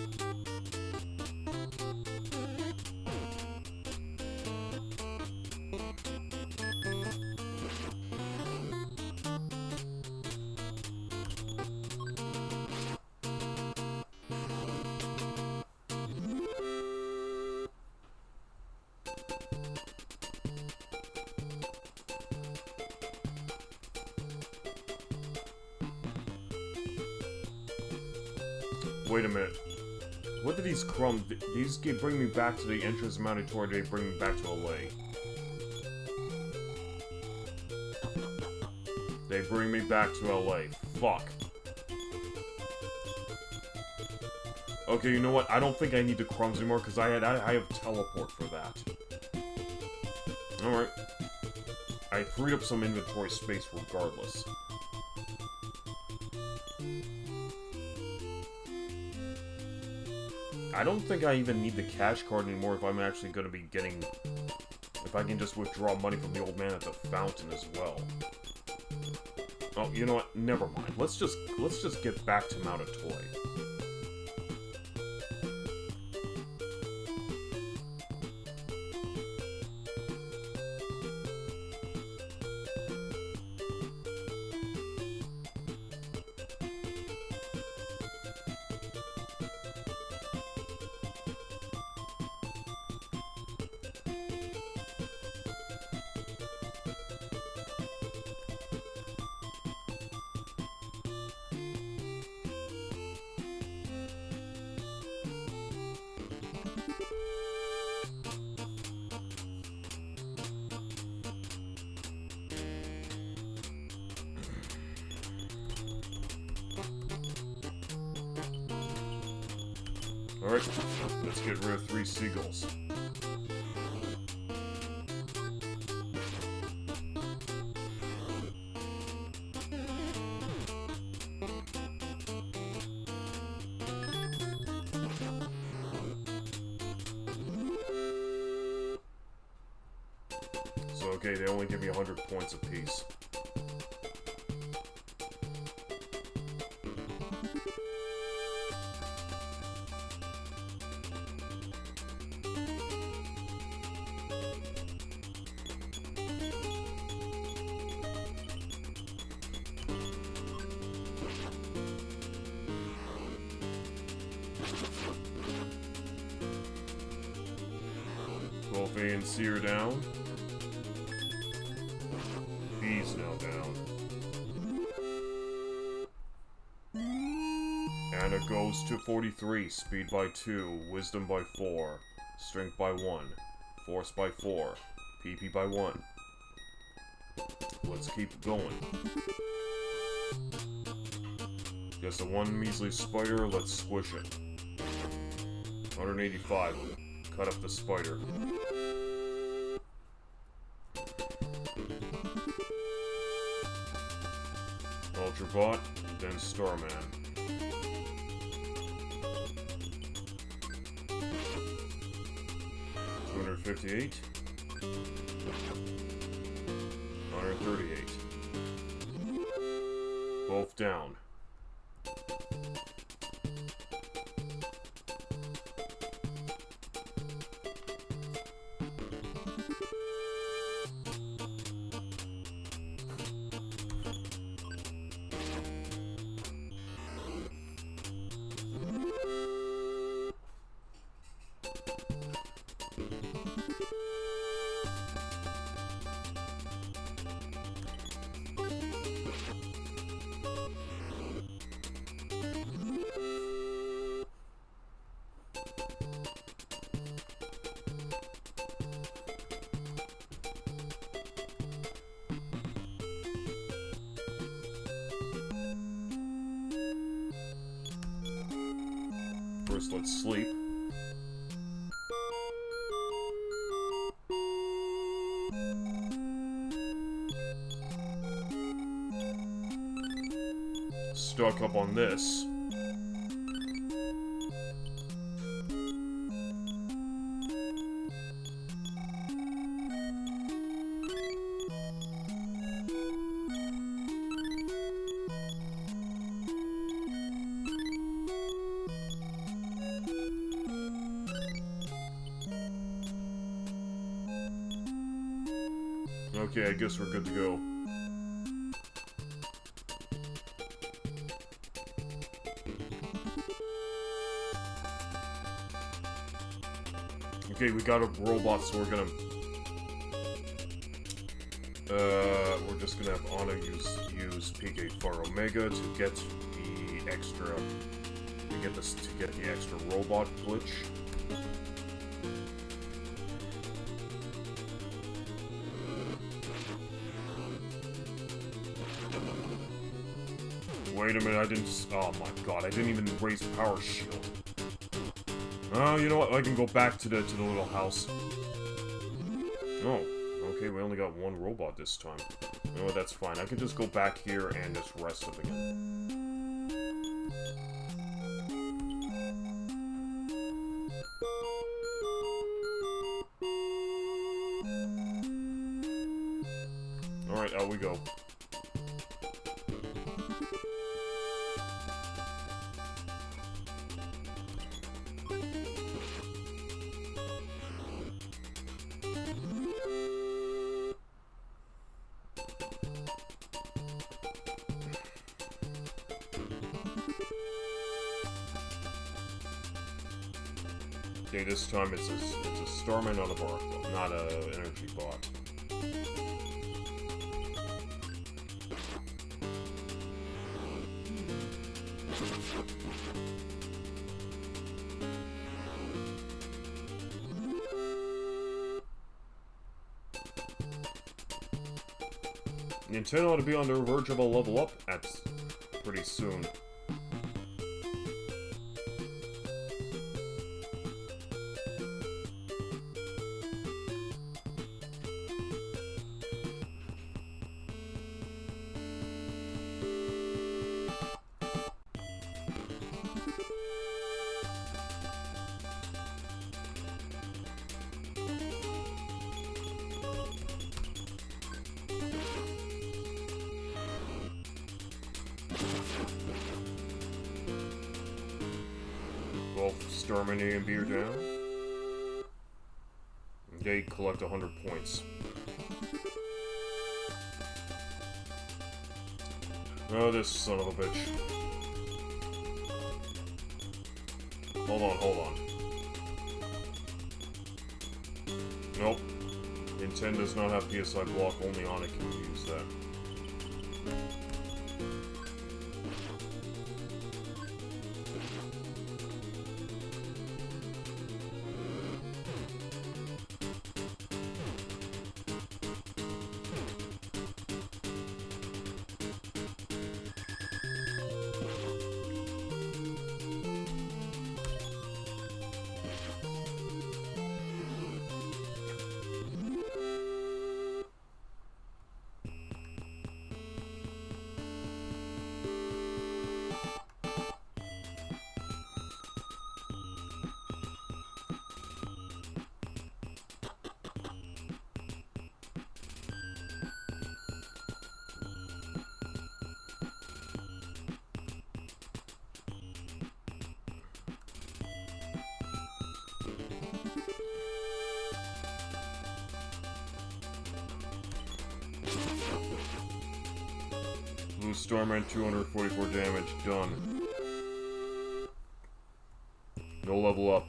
Wait a minute. What did these crumbs... These bring me back to the entrance mounted tour, they bring me back to LA. They bring me back to LA. Fuck. Okay, you know what? I don't think I need the crumbs anymore, because I have teleport for that. Alright. I freed up some inventory space regardless. I don't think I even need the cash card anymore if I'm actually going to be getting... If I can just withdraw money from the old man at the fountain as well. Oh, you know what? Never mind. Let's just get back to Mount a Toy. Alright, let's get rid of 3 seagulls. So, okay, they only give me 100 points apiece. Both A and C are down. B's now down. Anna goes to 43, speed by 2, wisdom by 4, strength by 1, force by 4, PP by 1. Let's keep going. Just a one measly spider, let's squish it. 185. Cut up the spider. Ultrabot, then Starman. $258. 138. Both down. First, let's sleep. Stock up on this. Okay, I guess we're good to go. Okay, we got a robot, so we're just gonna have Anna use PK Far Omega to get the extra robot glitch. Wait a minute, I didn't. Oh my god, I didn't even raise power shield. Oh, you know what? I can go back to the little house. Oh, okay, we only got one robot this time. Oh, that's fine. I can just go back here and just rest up again. Alright, out we go. Okay, this time it's a Starman, not a bar, not a energy bot. Nintendo ought to be on the verge of a level up at pretty soon. Starman A and B are down. They collect 100 points. Oh, this son of a bitch. Hold on. Nope. Nintendo does not have PSI block, only Anna can use that. Blue Starman, 244 damage, done. No level up.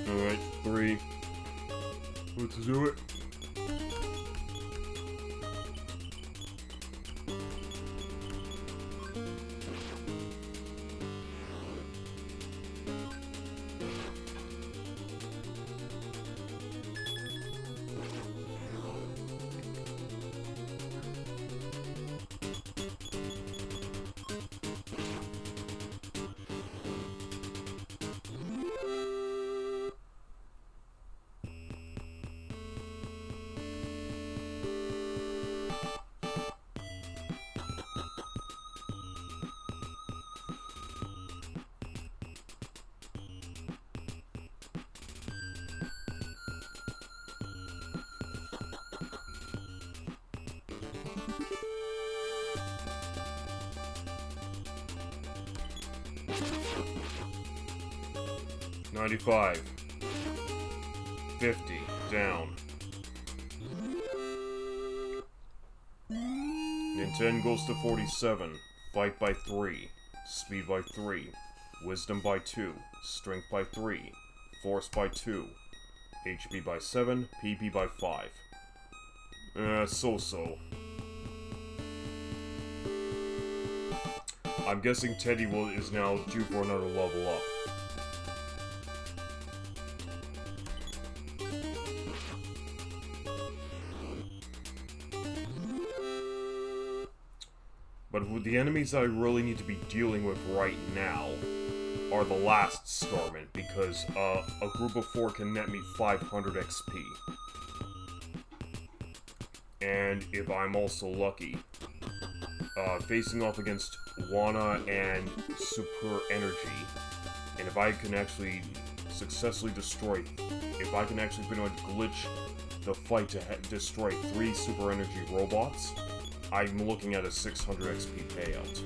Alright, 3. Let's do it. 95. 50. Down. NINTEN goes to 47. Fight by 3. Speed by 3. Wisdom by 2. Strength by 3. Force by 2. HP by 7. PP by 5. So-so. I'm guessing Teddy is now due for another level up. But with the enemies I really need to be dealing with right now are the last Starmen, because a group of 4 can net me 500 XP. And if I'm also lucky, facing off against Wana and Super Energy, and if I can actually successfully destroy, if I can actually pretty much glitch the fight to destroy 3 Super Energy robots, I'm looking at a 600 XP payout.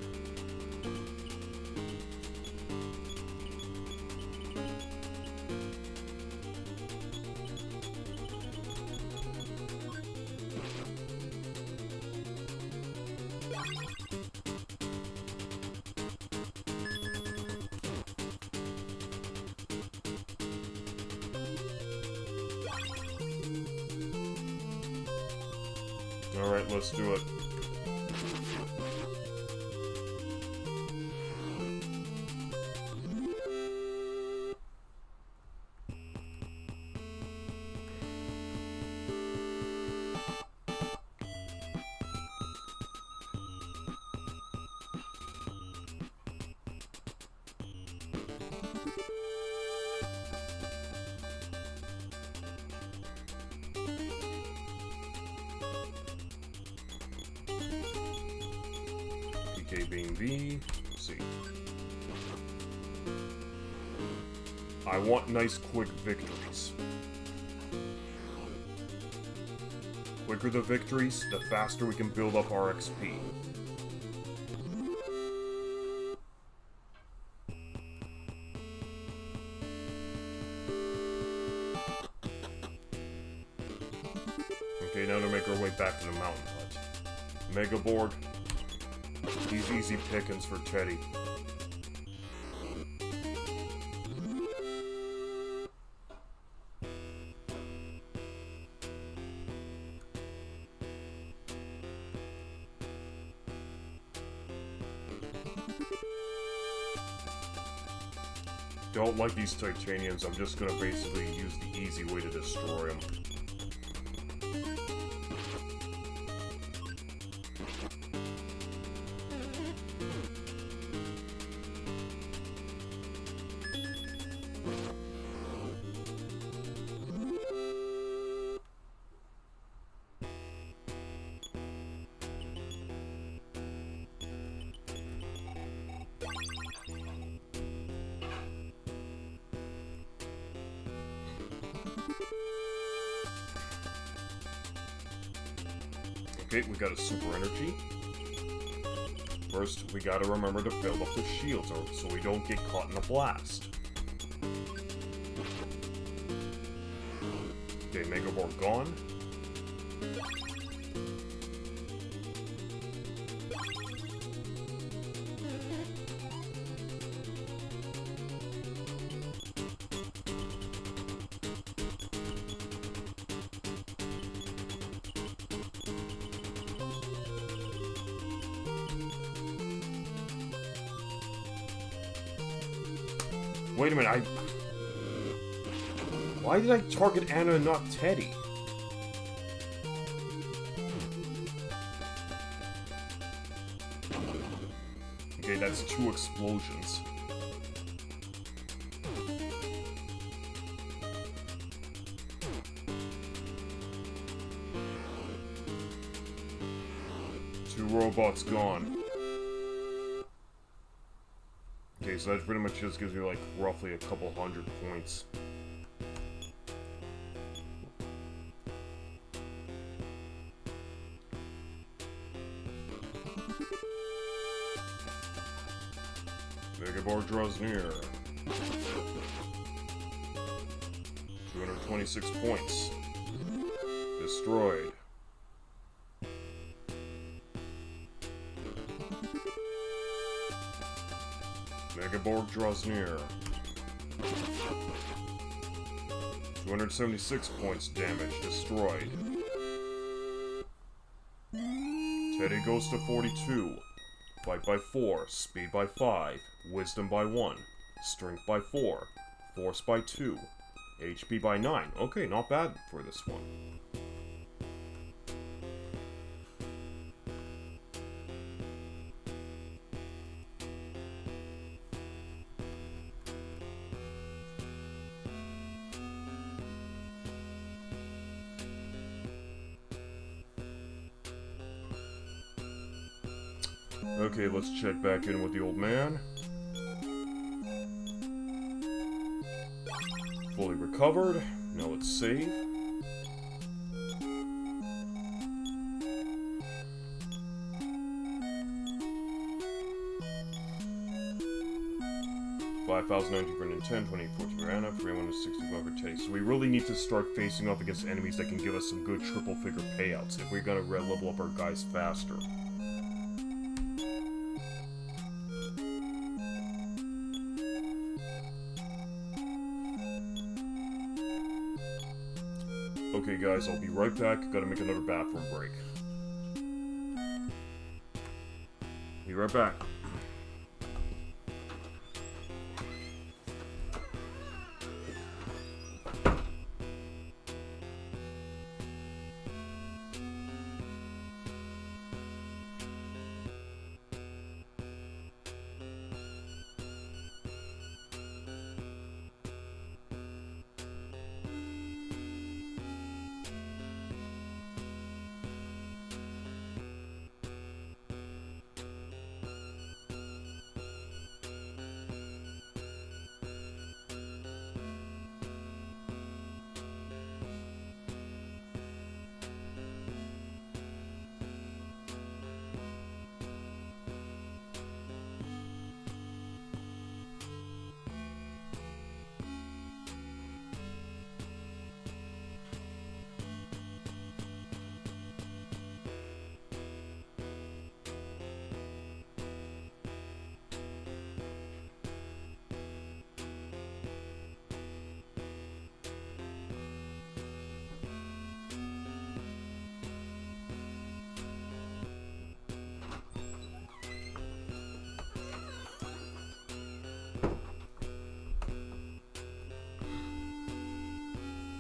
Alright, let's do it. PK being B. Let's see. I want nice, quick victories. Quicker the victories, the faster we can build up our XP. Okay, now to make our way back to the mountain hut. Mega Board. These easy pickings for Teddy. Don't like these titaniums, I'm just gonna basically use the easy way to destroy them. Okay, we got a super energy. First, we gotta remember to build up the shields so we don't get caught in a blast. Okay, Mega Board gone. Wait a minute, why did I target Anna and not Teddy? Okay, that's 2 explosions. Two robots gone. Okay, so that pretty much just gives me like roughly a couple hundred points. Mega Board draws near. 26 points. Destroyed. Megaborg draws near. 276 points damage. Destroyed. Teddy goes to 42. Fight by 4. Speed by 5. Wisdom by 1. Strength by 4. Force by 2. HP by 9. Okay, not bad for this one. Okay, let's check back in with the old man. Fully recovered. Now let's save. $5,019 for NINTEN, 24 for Anna, 365 for Teddy. So we really need to start facing off against enemies that can give us some good triple-figure payouts if we're gonna level up our guys faster. Okay guys, I'll be right back. Gotta make another bathroom break. Be right back.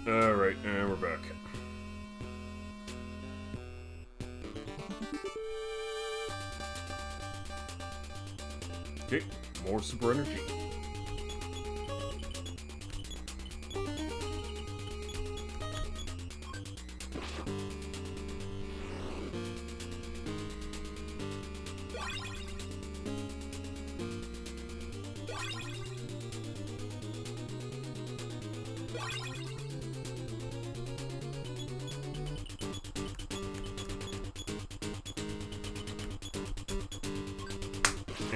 Alright, and we're back. Okay, more super energy.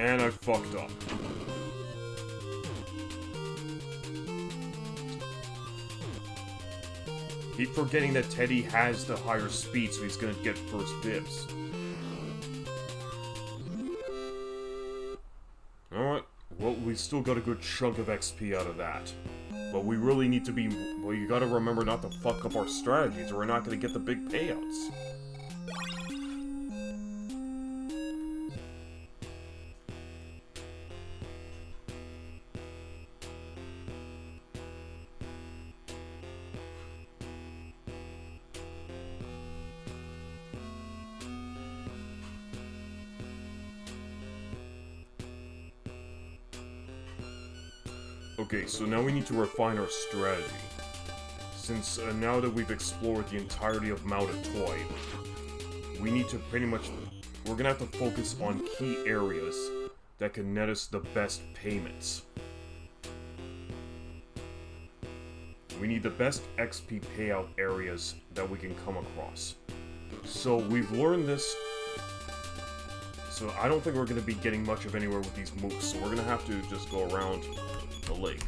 And I fucked up. Keep forgetting that Teddy has the higher speed, so he's gonna get first dibs. Alright, well, we still got a good chunk of XP out of that. But we really need to be... well, you gotta remember not to fuck up our strategies, or we're not gonna get the big payouts. Okay, so now we need to refine our strategy. Since now that we've explored the entirety of Mount Toy, we need to pretty much... we're gonna have to focus on key areas that can net us the best payments. We need the best XP payout areas that we can come across. So we've learned this. So I don't think we're gonna be getting much of anywhere with these moves, so we're gonna have to just go around the lake.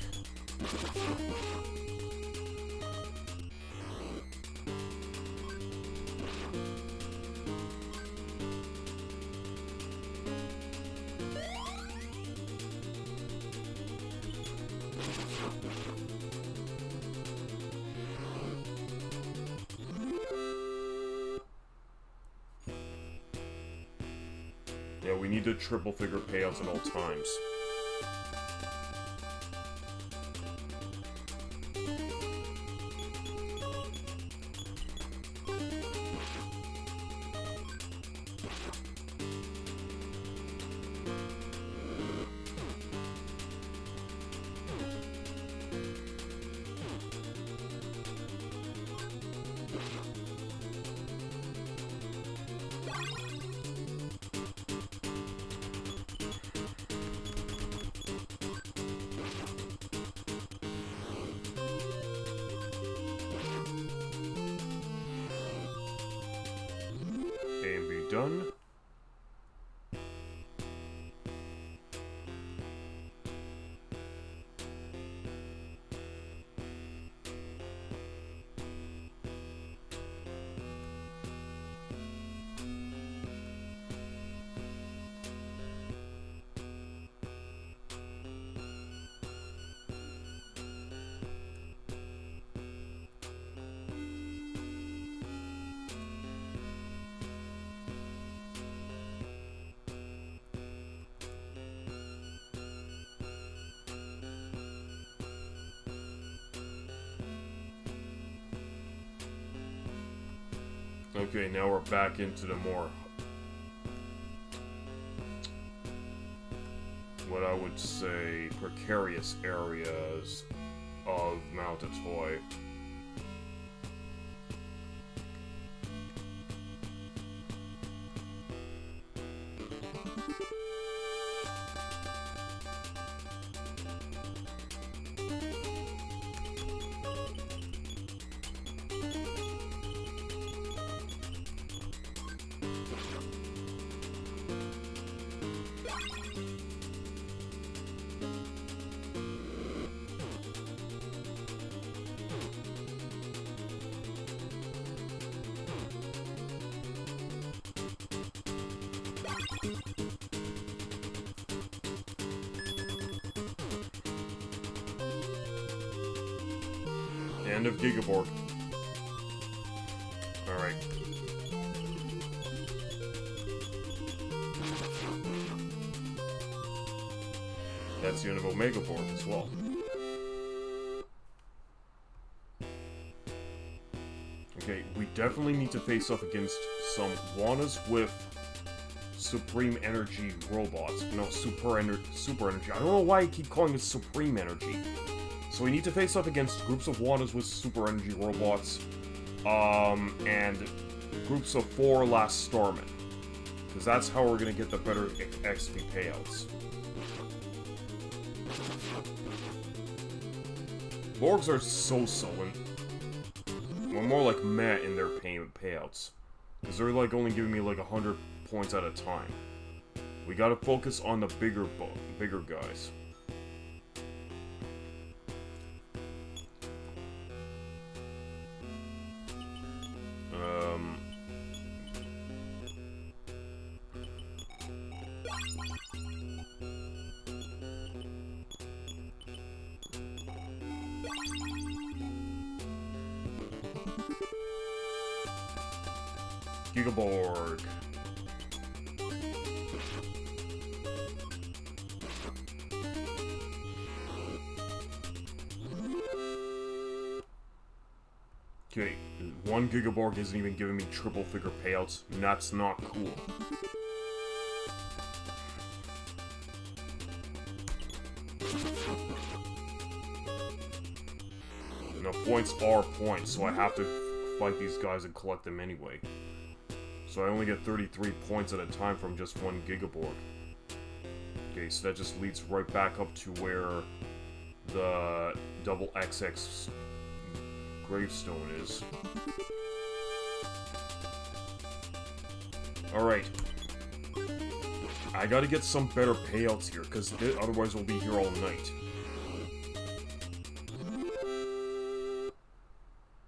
we need the triple figure payouts at all times. A and B done. Okay, now we're back into the more, what I would say, precarious areas of Mount-a-Toy. End of Gigaborg. Alright. That's the end of Omegaborg as well. Okay, we definitely need to face off against some Wanas with Supreme Energy robots. No, Super Energy. I don't know why I keep calling it Supreme Energy. So we need to face off against groups of Wanas with Super Energy robots, and groups of 4 Last Starmen. Because that's how we're going to get the better XP payouts. Borgs are so-so, and we're more like meh in their payouts. Because they're like only giving me like 100 points at a time. We gotta focus on the bigger guys. Gigaborg. Okay, 1 Gigaborg isn't even giving me triple figure payouts, and that's not cool. Now, points are points, so I have to fight these guys and collect them anyway. So I only get 33 points at a time from just 1 Gigaborg. Okay, so that just leads right back up to where the double XX gravestone is. Alright. I gotta get some better payouts here, because otherwise we'll be here all night.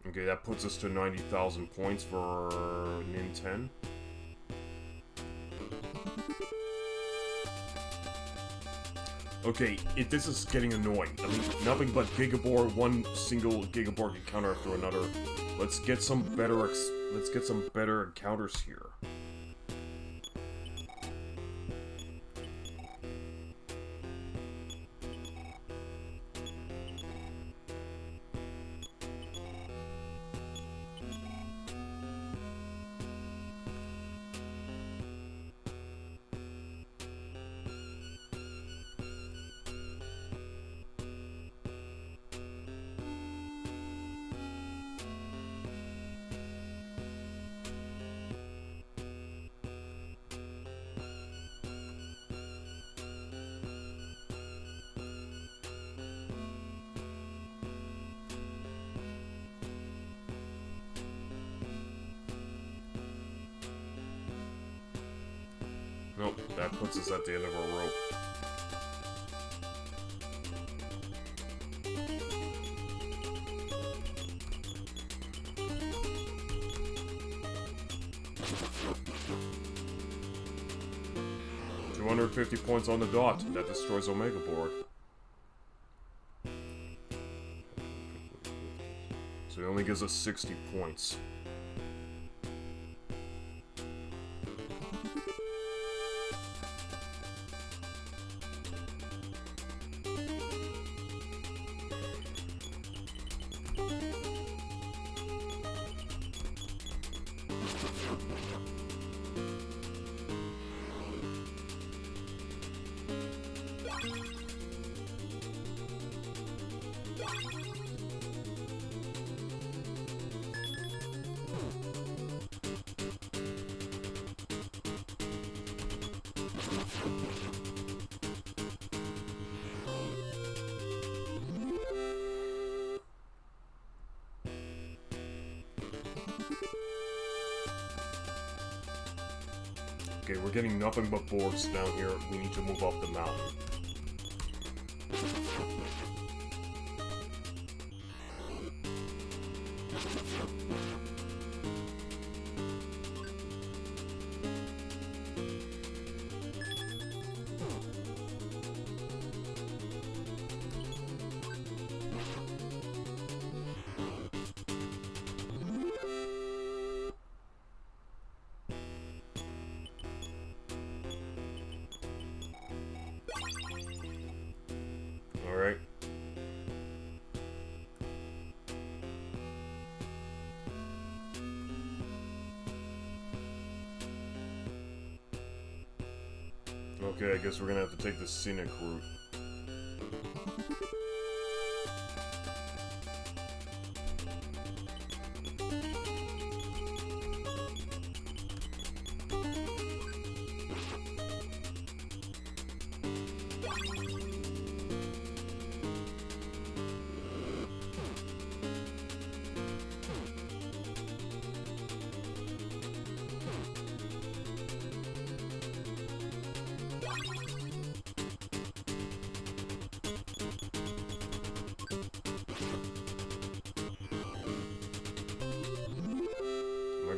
Okay, that puts us to 90,000 points for NINTEN. Okay, this is getting annoying. I mean, nothing but Gigaborg, 1 single Gigaborg encounter after another. Let's get some better encounters here. That puts us at the end of our rope. $250 points on the dot. That destroys Omega Board. So it only gives us 60 points. Okay, we're getting nothing but boards down here. We need to move up the mountain. Alright. Okay, I guess we're gonna have to take the scenic route.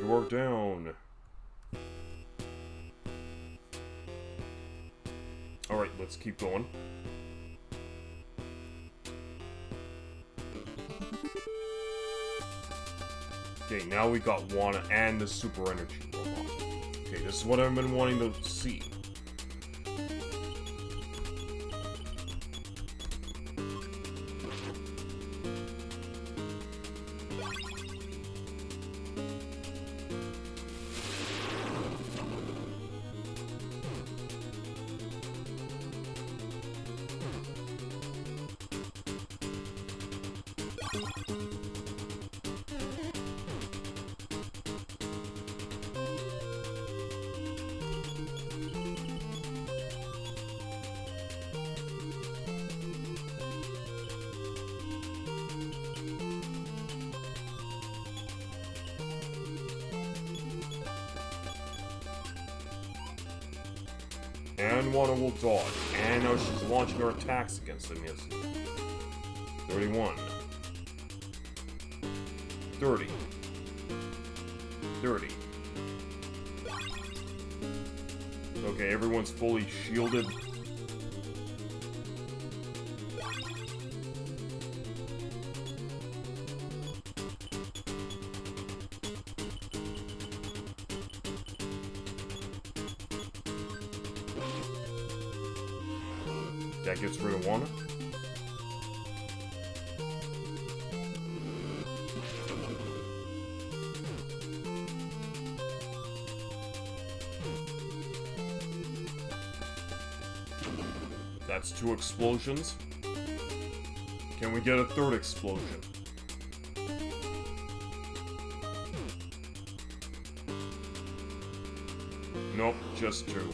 Work down. Alright, let's keep going. Okay, now we got Wana and the Super Energy Robot. Okay, this is what I've been wanting to see. And Wana will dodge. And now she's launching her attacks against him. Yes. 31. 30. 30. Okay, everyone's fully shielded. That gets rid of Wana. That's 2 explosions. Can we get a 3rd explosion? Nope, just 2.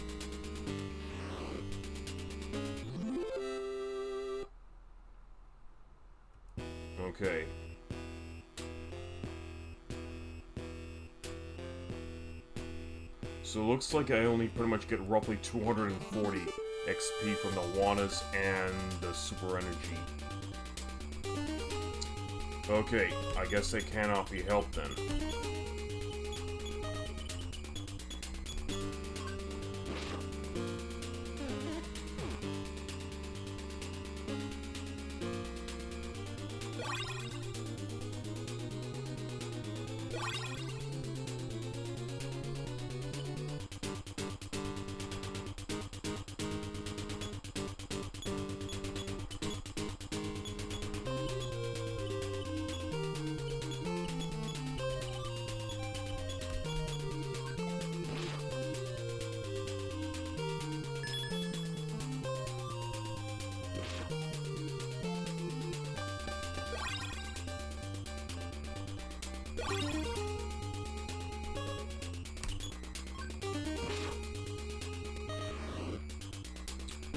Okay. So it looks like I only pretty much get roughly 240 XP from the Wanas and the Super Energy. Okay, I guess they cannot be helped then.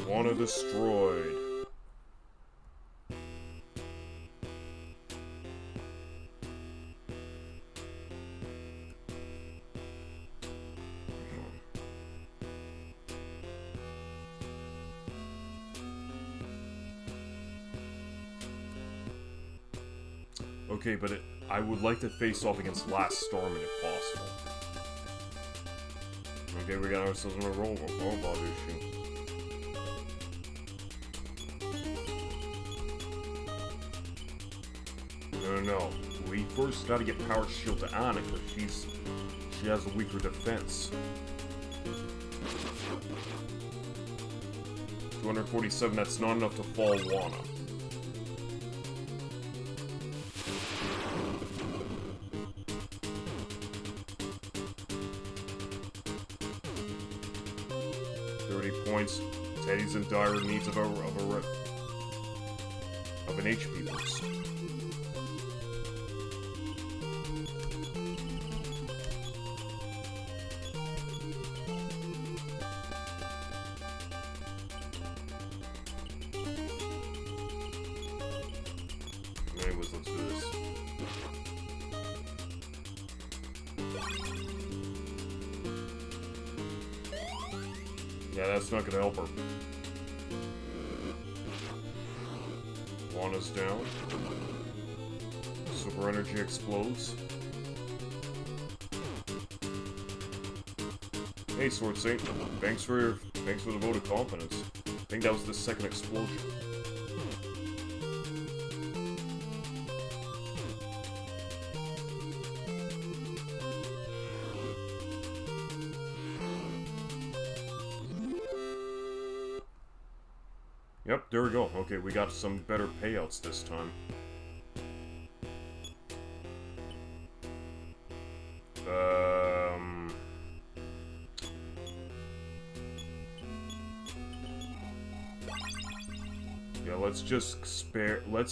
Wana destroyed. Okay, but I would like to face off against Last Starman if possible. Okay, we got ourselves in a robot issue. No. We first gotta get Power Shield to Anna, because she has a weaker defense. 247, that's not enough to fall Wana. Points. Teddy's in dire needs of an HP boost. Anyways, let's do this. Yeah, that's not gonna help her. Wana's down. Super Energy explodes. Hey, Sword Saint. Thanks for the vote of confidence. I think that was the second explosion. Yep, there we go. Okay, we got some better payouts this time. Yeah, let's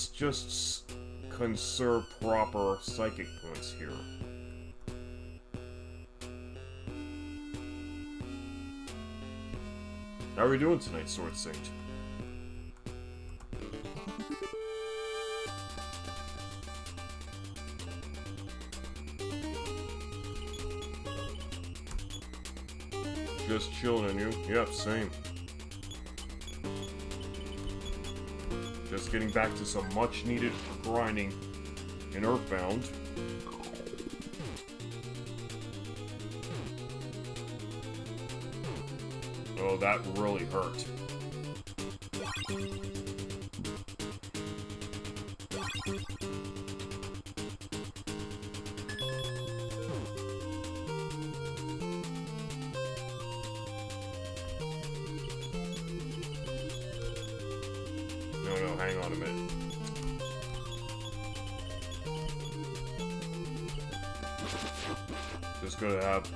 just conserve proper psychic points here. How are we doing tonight, Sword Saint? Just chilling on you. Yep, same. Just getting back to some much needed grinding in EarthBound. Oh, that really hurt. No, hang on a minute. Just gonna have...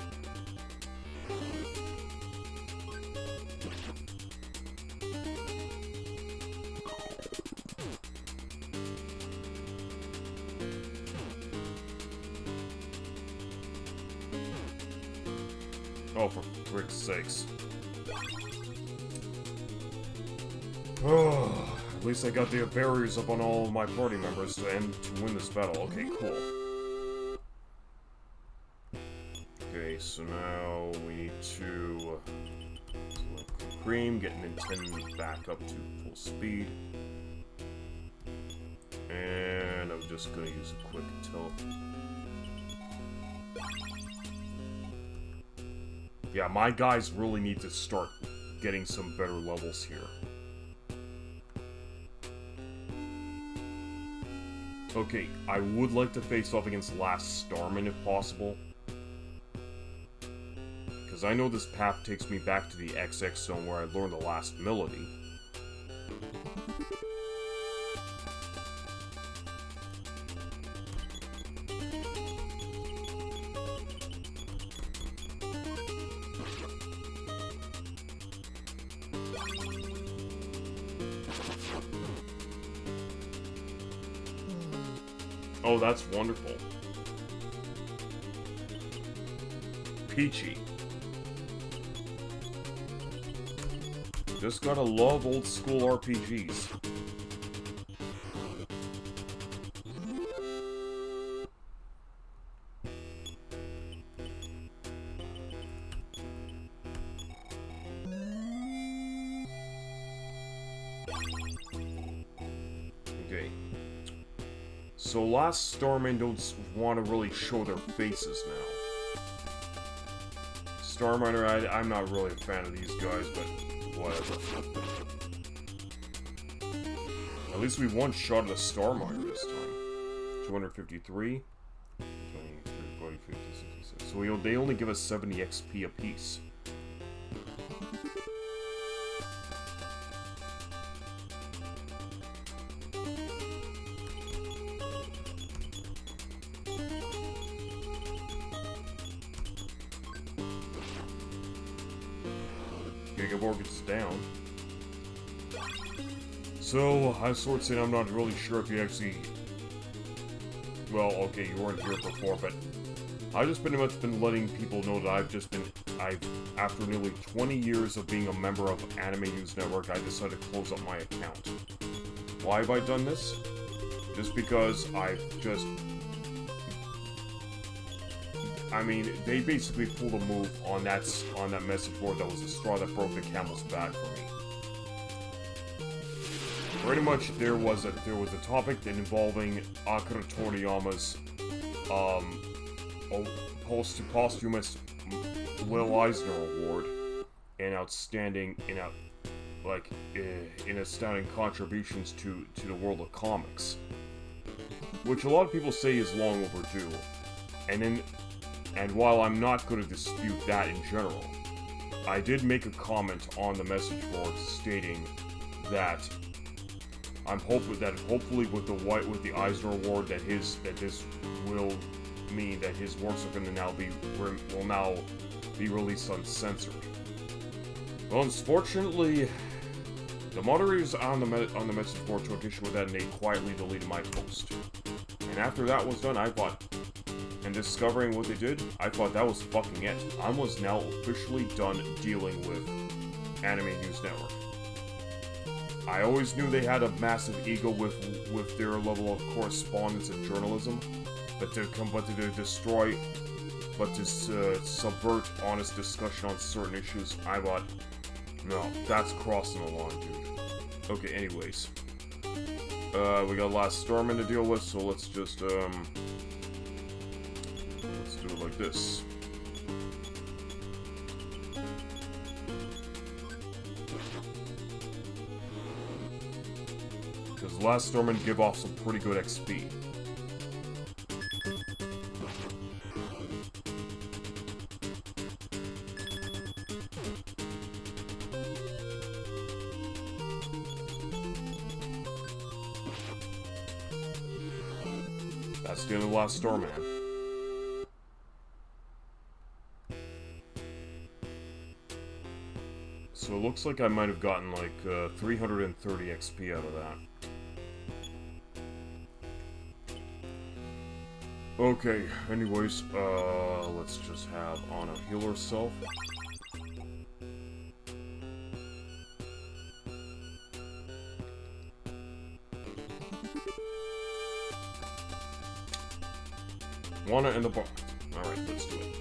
Oh, for frick's sakes. Oh. At least I got the barriers up on all of my party members to win this battle. Okay, cool. Okay, Okay, so now we need to select cream, get NINTEN back up to full speed. And I'm just gonna use a quick tilt. Yeah, my guys really need to start getting some better levels here. Okay, I would like to face off against Last Starman if possible. Because I know this path takes me back to the XX zone where I learned the last melody. Oh, that's wonderful. Peachy. Just gotta love old school RPGs. Okay. So Last Starman don't want to really show their faces now. Starminer, I'm not really a fan of these guys, but whatever. At least we one-shot at a Starminer this time. 253. 40, 50, 66. So they only give us 70 XP apiece. Gigaborg gets down. So, I sort of saying I'm not really sure if you actually... Well, okay, you weren't here before, but... I've just pretty much been letting people know that after nearly 20 years of being a member of Anime News Network, I decided to close up my account. Why have I done this? Just because I mean, they basically pulled a move on that message board that was the straw that broke the camel's back for me. Pretty much, there was a topic involving Akira Toriyama's posthumous Will Eisner Award and astounding contributions to the world of comics, which a lot of people say is long overdue, and while I'm not going to dispute that in general, I did make a comment on the message board stating that I'm hopefully with the Eisner Award that this will mean that his works are going to now be released uncensored. Well, unfortunately, the moderators on the message board took issue with that and they quietly deleted my post. And after that was done, and discovering what they did, I thought that was fucking it. I was now officially done dealing with Anime News Network. I always knew they had a massive ego with their level of correspondence and journalism, but to subvert honest discussion on certain issues, I thought, no, that's crossing the line, dude. Okay, anyways. We got Last Starman to deal with, so let's just, let's do it like this. Because Last Starman give off some pretty good XP. That's the end of the Last Starman. So it looks like I might have gotten like 330 XP out of that. Okay, anyways, let's just have Anna heal herself. Wanna in the box. Alright, let's do it.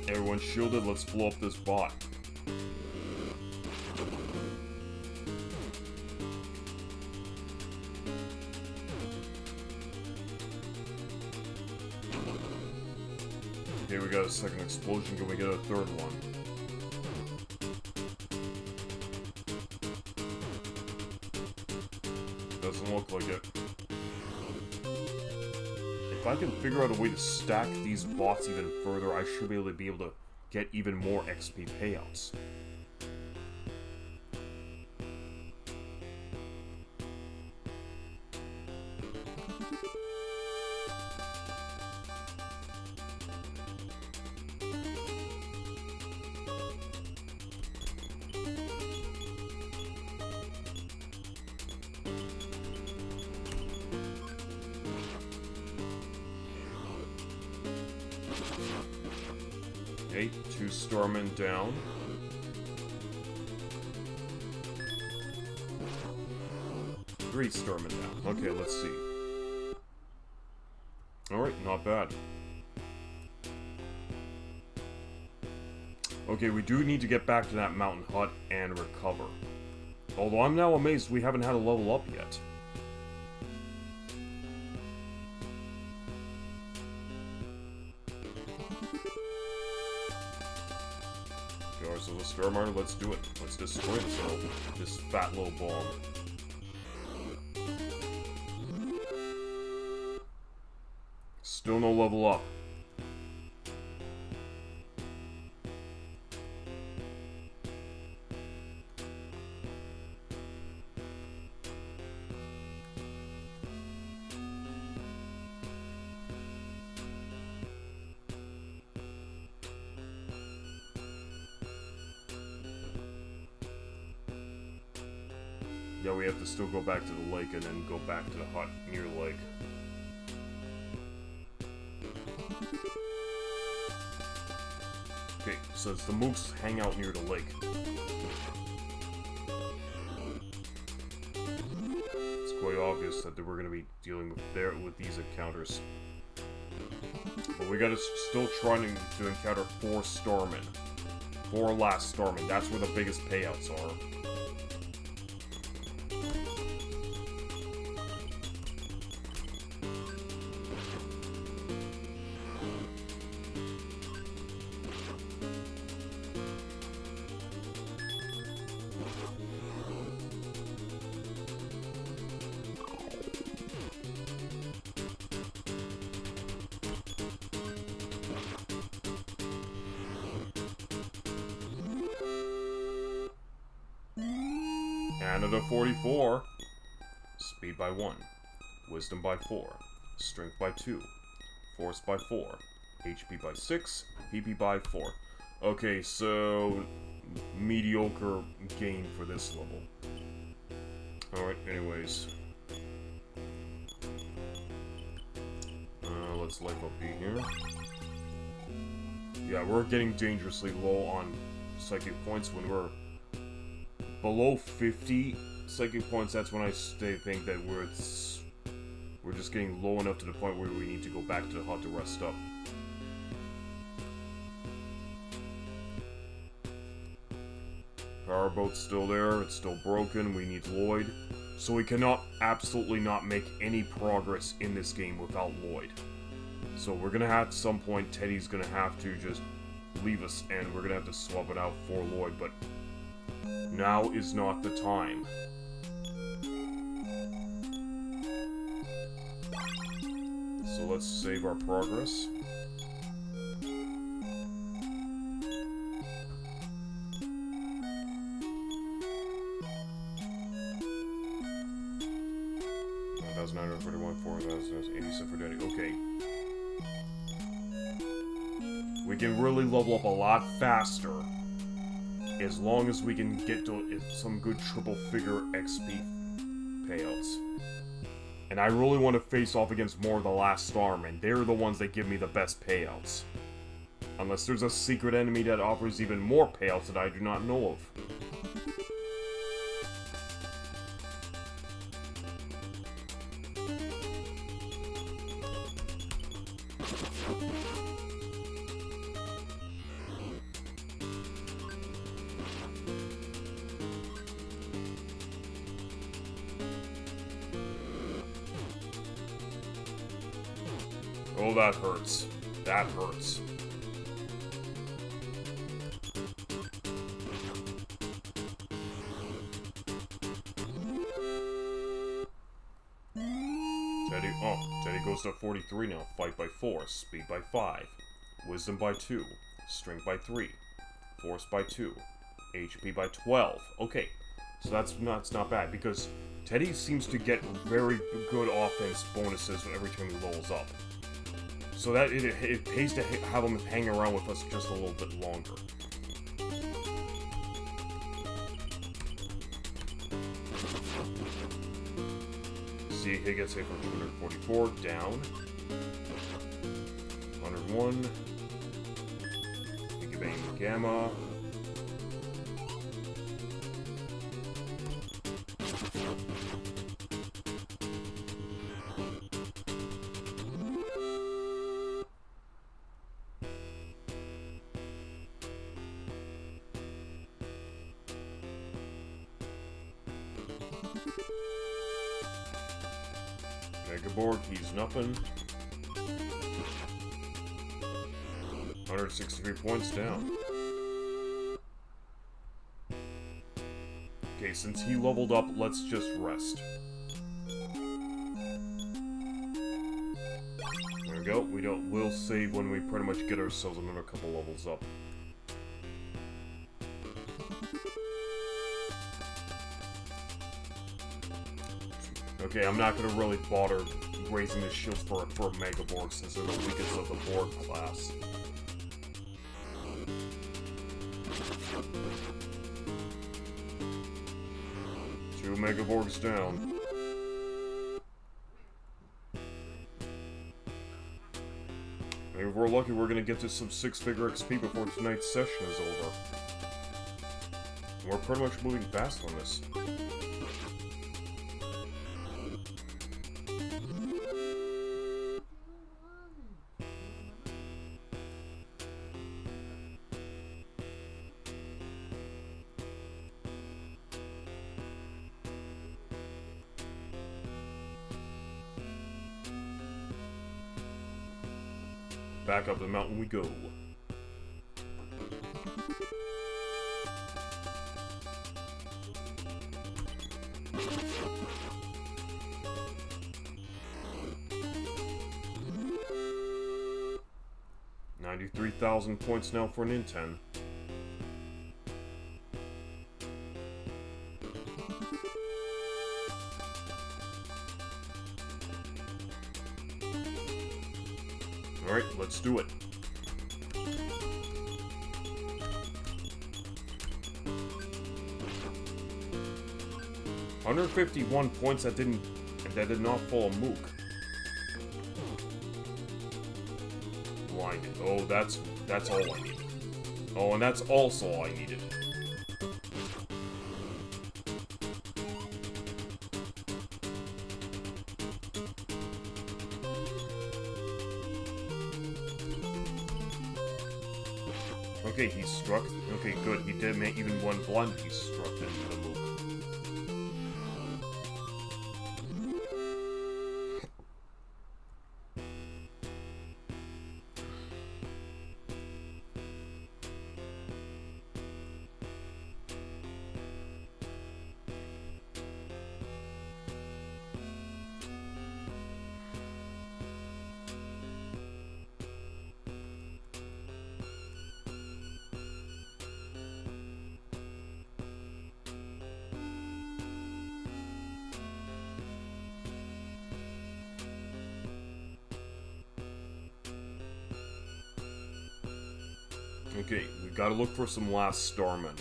Everyone's shielded, let's blow up this bot. Okay, we got a second explosion. Can we get a third one? Doesn't look like it. If I can figure out a way to stack these bots even further, I should be able to get even more XP payouts. Okay, 2 Starmen down. Three Starmen down. Okay, let's see. Alright, not bad. Okay, we do need to get back to that mountain hut and recover. Although I'm now amazed we haven't had a level up yet. So the Starminer, let's do it. Let's destroy this fat little bomb. Still no level up. Yeah, we have to still go back to the lake and then go back to the hut near the lake. Okay, so the mooks hang out near the lake. It's quite obvious that we're going to be dealing with these encounters. But we gotta still trying to encounter 4 Starmen. 4 last Starmen, that's where the biggest payouts are. Canada 44. Speed by 1. Wisdom by 4. Strength by 2. Force by 4. HP by 6. PP by 4. Okay, so mediocre gain for this level. Alright, anyways. Let's life up B here. Yeah, we're getting dangerously low on psychic points. When we're below 50 psychic points, that's when I think that we're just getting low enough to the point where we need to go back to the hut to rest up. Powerboat's still there, it's still broken, we need LLOYD. So we cannot, absolutely not make any progress in this game without LLOYD. So we're gonna have, at some point, Teddy's gonna have to just leave us, and we're gonna have to swap it out for LLOYD, but now is not the time. So let's save our progress. $1,941, $4,087 for Daddy. Okay. We can really level up a lot faster as long as we can get to some good triple figure XP payouts. And I really want to face off against more of the last Starmen. They're the ones that give me the best payouts. Unless there's a secret enemy that offers even more payouts that I do not know of. Oh, that hurts. That hurts. Teddy goes to 43 now. Fight by 4, speed by 5, wisdom by 2, strength by 3, force by 2, HP by 12. Okay, so that's not bad, because Teddy seems to get very good offense bonuses every time he levels up. So that it pays to have him hang around with us just a little bit longer. See, he gets hit for 244, down. 101. Big Bang Gamma. Megaborg, he's nothing. 163 points down. Okay, since he leveled up, let's just rest. There we go. We'll save when we pretty much get ourselves another couple levels up. Okay, I'm not gonna really bother raising the shields for Megaborg since they're the weakest of the Borg class. Two Megaborgs down. Maybe if we're lucky, we're gonna get to some 6-figure XP before tonight's session is over. We're pretty much moving fast on this. Back up the mountain we go. $93,000 points now for NINTEN. Alright, let's do it. $151 points that did not fall a mook. Blinded. Oh, that's all I needed. Oh, and that's also all I needed. Okay, he struck. Okay, good. He did make even one blunt. He struck into the mook. Okay, we gotta look for some last Starmen.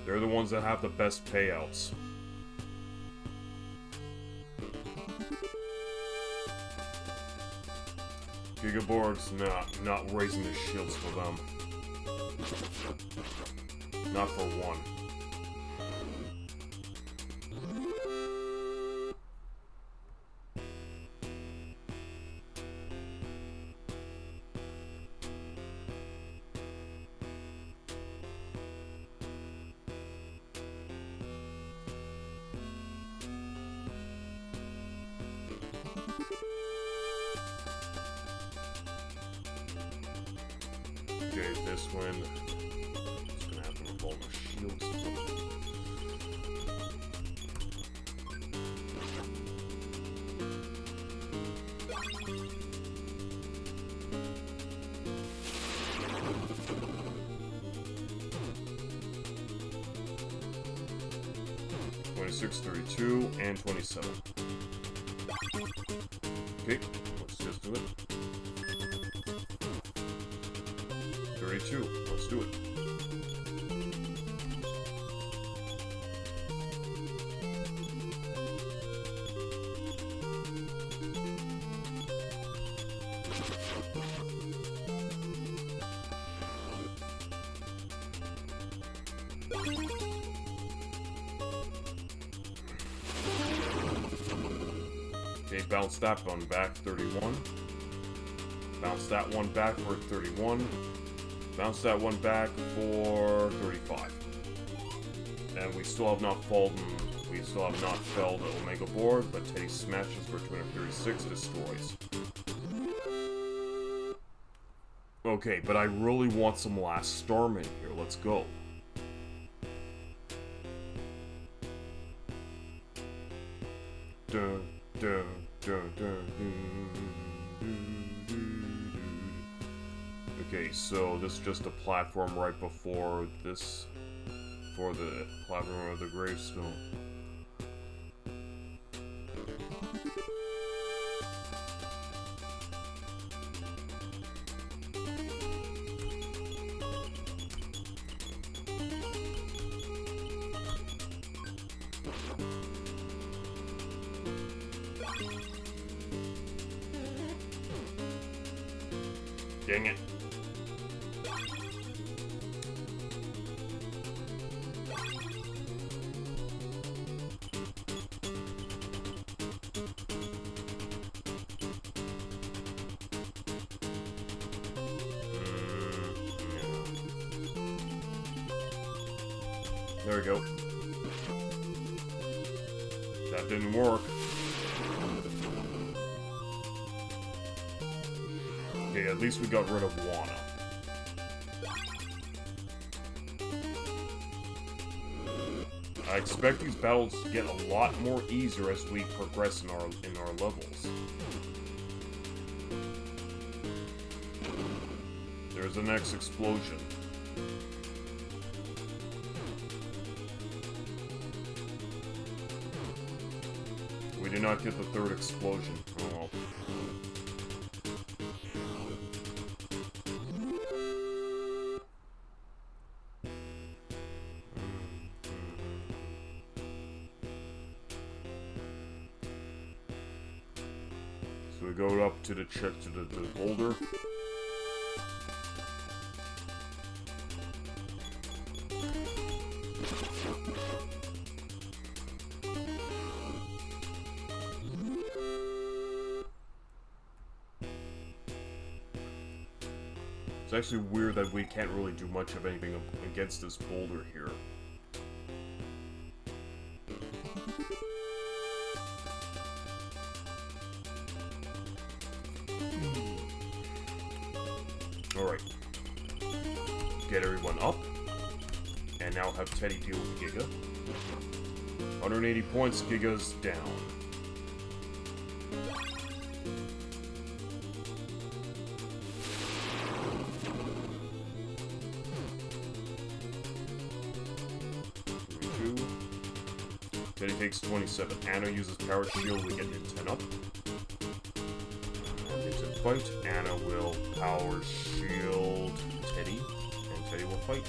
They're the ones that have the best payouts. Gigaborgs, not raising the shields for them. Not for one. Okay, this one. It's gonna have to involve my shields. $26, $32, and $27. Okay, let's just do it. 32, let's do it. Okay, bounce that one back, 31. Bounce that one back for 31. Bounce that one back for 35. And we still have not fallen. We still have not felled the Omega board, but Teddy smashes for 236, destroys. Okay, but I really want some last storm in here. Let's go. Dun, dun, dun, dun, Okay, so this is just a platform right before this, for the platform of the gravestone. Dang it. There we go. That didn't work. Okay, at least we got rid of Wana. I expect these battles to get a lot more easier as we progress in our levels. There's the next explosion. We did not get the third explosion. Oh well. So we go up to the boulder. It's actually weird that we can't really do much of anything against this boulder here. Alright. Get everyone up. And now have Teddy deal with Giga. 180 points, Giga's down. Teddy takes 27. Anna uses power shield, we get NINTEN up. NINTEN fight. Anna will power shield Teddy, and Teddy will fight.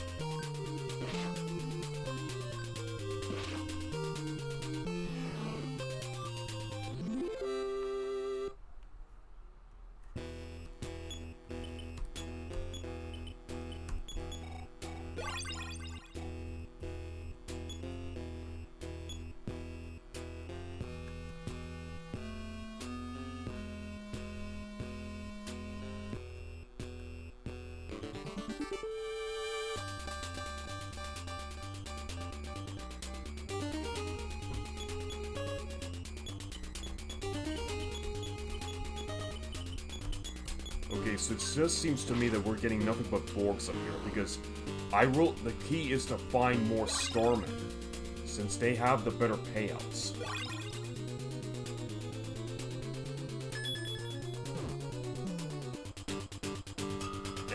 Okay, so it just seems to me that we're getting nothing but Borgs up here, because the key is to find more Starmen, since they have the better payouts.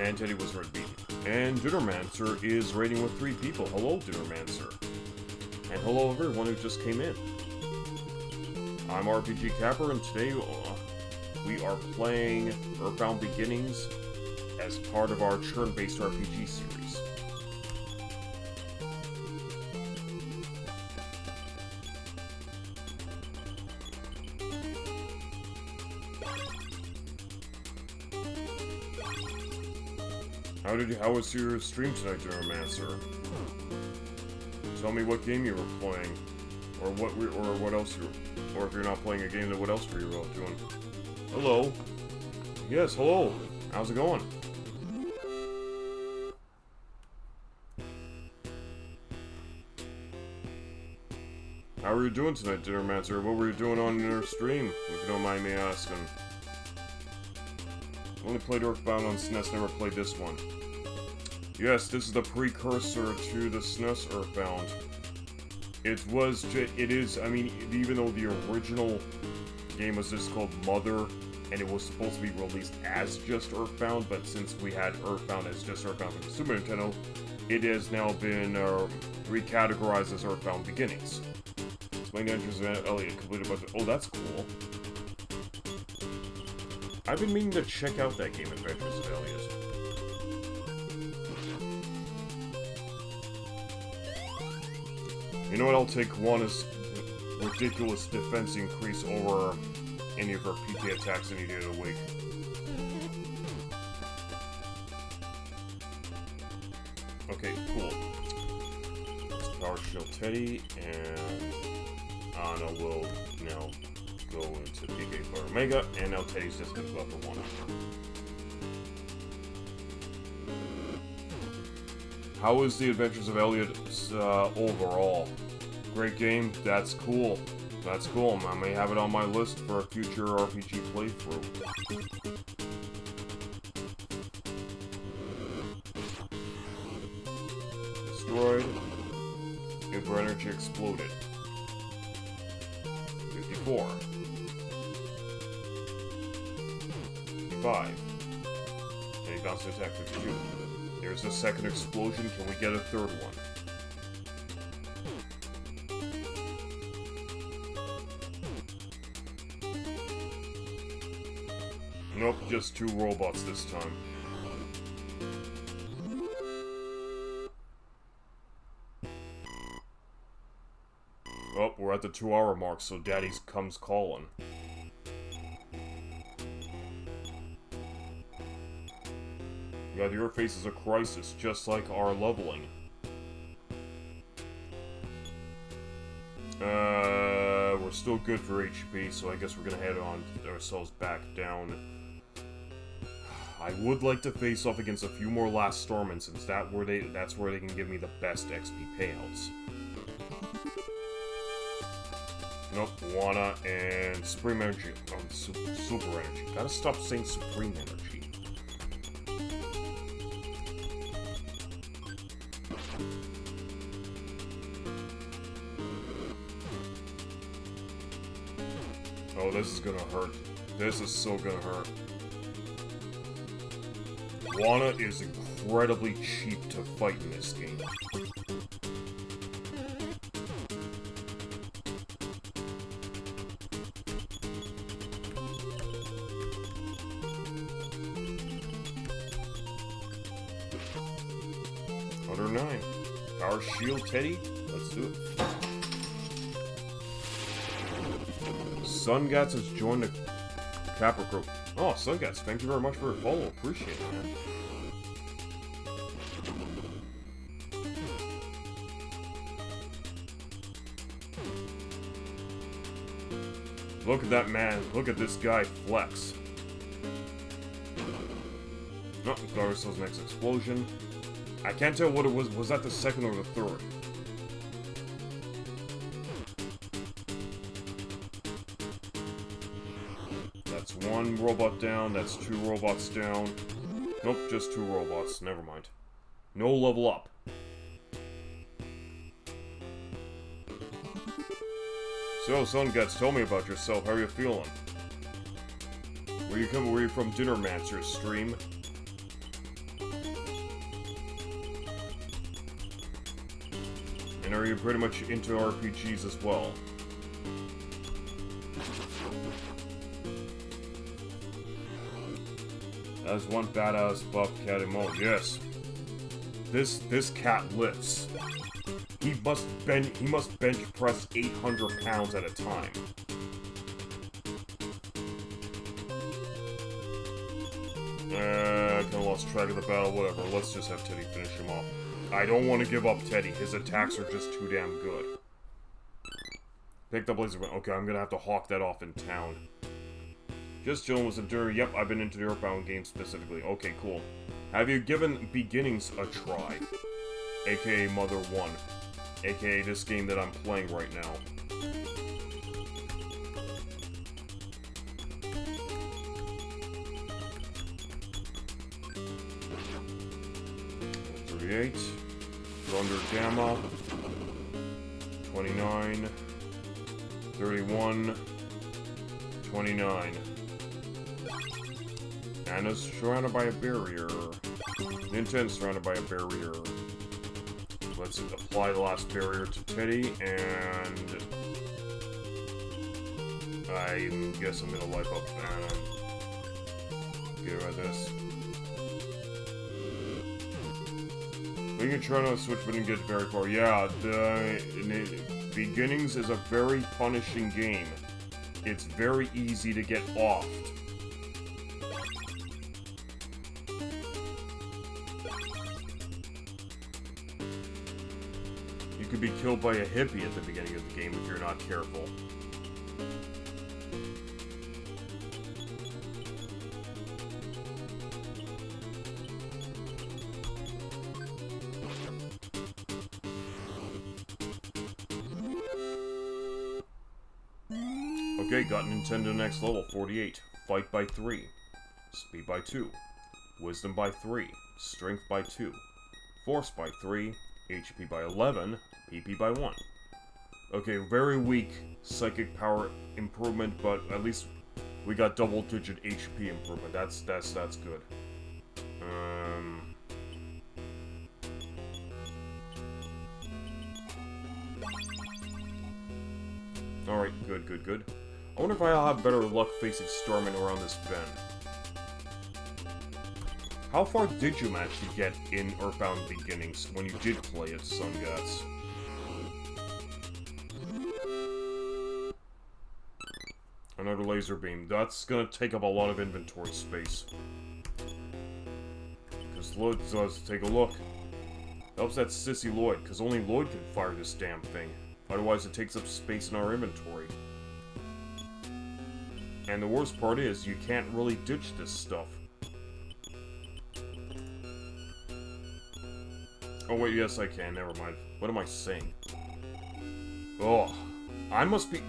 And Teddy was red beaten. And Dinnermancer is raiding with 3 people. Hello, Dinnermancer. And hello everyone who just came in. I'm RPG Capper, and today we are playing EarthBound Beginnings as part of our turn-based RPG series. How was your stream tonight, Dinnermancer? Tell me what game you were playing, or what else or if you're not playing a game, then what else were you doing? Hello. Yes, hello. How's it going? How are you doing tonight, Dinnermancer? What were you doing on your stream, if you don't mind me asking? Only played EarthBound on SNES, never played this one. Yes, this is the precursor to the SNES EarthBound. It is, I mean, even though the original game was just called Mother, and it was supposed to be released as just EarthBound, but since we had EarthBound as just EarthBound for the Super Nintendo, it has now been recategorized as EarthBound Beginnings. Explain Adventures of Elliot, completed about oh, that's cool. I've been meaning to check out that game, Adventures of Elliot. You know what, I'll take Juana's ridiculous defense increase over any of her PK attacks any day of the week. Okay, cool. Let's Power Shield Teddy, and Anna will now go into PK for Omega, and now Teddy's just gonna go for 1. How is the Adventures of Elliot overall? Great game. That's cool. That's cool. I may have it on my list for a future RPG playthrough. Destroyed. Super energy exploded. 54. 55. And he bounced to attack 52. There's a second explosion. Can we get a third one? Nope, just 2 robots this time. Oh, we're at the 2-hour mark, so Daddy comes calling. Yeah, your face is a crisis, just like our leveling. We're still good for HP, so I guess we're gonna head on ourselves back down. I would like to face off against a few more last Stormen, since that's where they can give me the best XP payouts. Nope, Juana and Supreme Energy. Oh, Super Energy. Gotta stop saying Supreme Energy. Oh, this is gonna hurt. This is so gonna hurt. Juana is incredibly cheap to fight in this game. Under 9. Power Shield Teddy. Let's do it. Sungats has joined the Capper group. Oh, Sungats, thank you very much for your follow. Appreciate it, man. Look at that man. Look at this guy flex. Oh, got ourselves next explosion. I can't tell what it was. Was that the second or the third? That's 1 robot down. That's 2 robots down. Nope, just 2 robots. Never mind. No level up. So, Sun Guts, tell me about yourself. How are you feeling? Were you from Dinnermancer's stream? And are you pretty much into RPGs as well? That's one badass buff cat emote. Yes. This cat lifts. He must bench press 800 pounds at a time. I kinda lost track of the battle, whatever. Let's just have Teddy finish him off. I don't want to give up Teddy. His attacks are just too damn good. Picked up laser. Okay, I'm gonna have to hawk that off in town. Just chilling with some dinner. Yep, I've been into the EarthBound game specifically. Okay, cool. Have you given Beginnings a try? AKA Mother 1. AKA this game that I'm playing right now. Thunder Gamma, 29, 31, 29. Anna's surrounded by a barrier. Ninten's surrounded by a barrier. Let's apply the last barrier to Teddy, and I guess I'm gonna life up Anna. Get rid of this. We can try to switch, but didn't get very far. Yeah, Beginnings is a very punishing game. It's very easy to get offed. You could be killed by a hippie at the beginning of the game if you're not careful. Okay, got Nintendo next level, 48. Fight by 3. Speed by 2. Wisdom by 3. Strength by 2. Force by 3. HP by 11. PP by 1. Okay, very weak psychic power improvement, but at least we got double-digit HP improvement. That's good. Alright, good. I wonder if I'll have better luck facing Starman around this bend. How far did you manage to get in EarthBound Beginnings when you did play it, Sun Guts? Another laser beam. That's gonna take up a lot of inventory space. Because Lloyd does take a look. Helps that sissy Lloyd, because only Lloyd can fire this damn thing. Otherwise it takes up space in our inventory. And the worst part is, you can't really ditch this stuff. Oh wait, yes I can, never mind. What am I saying? Oh, I must be...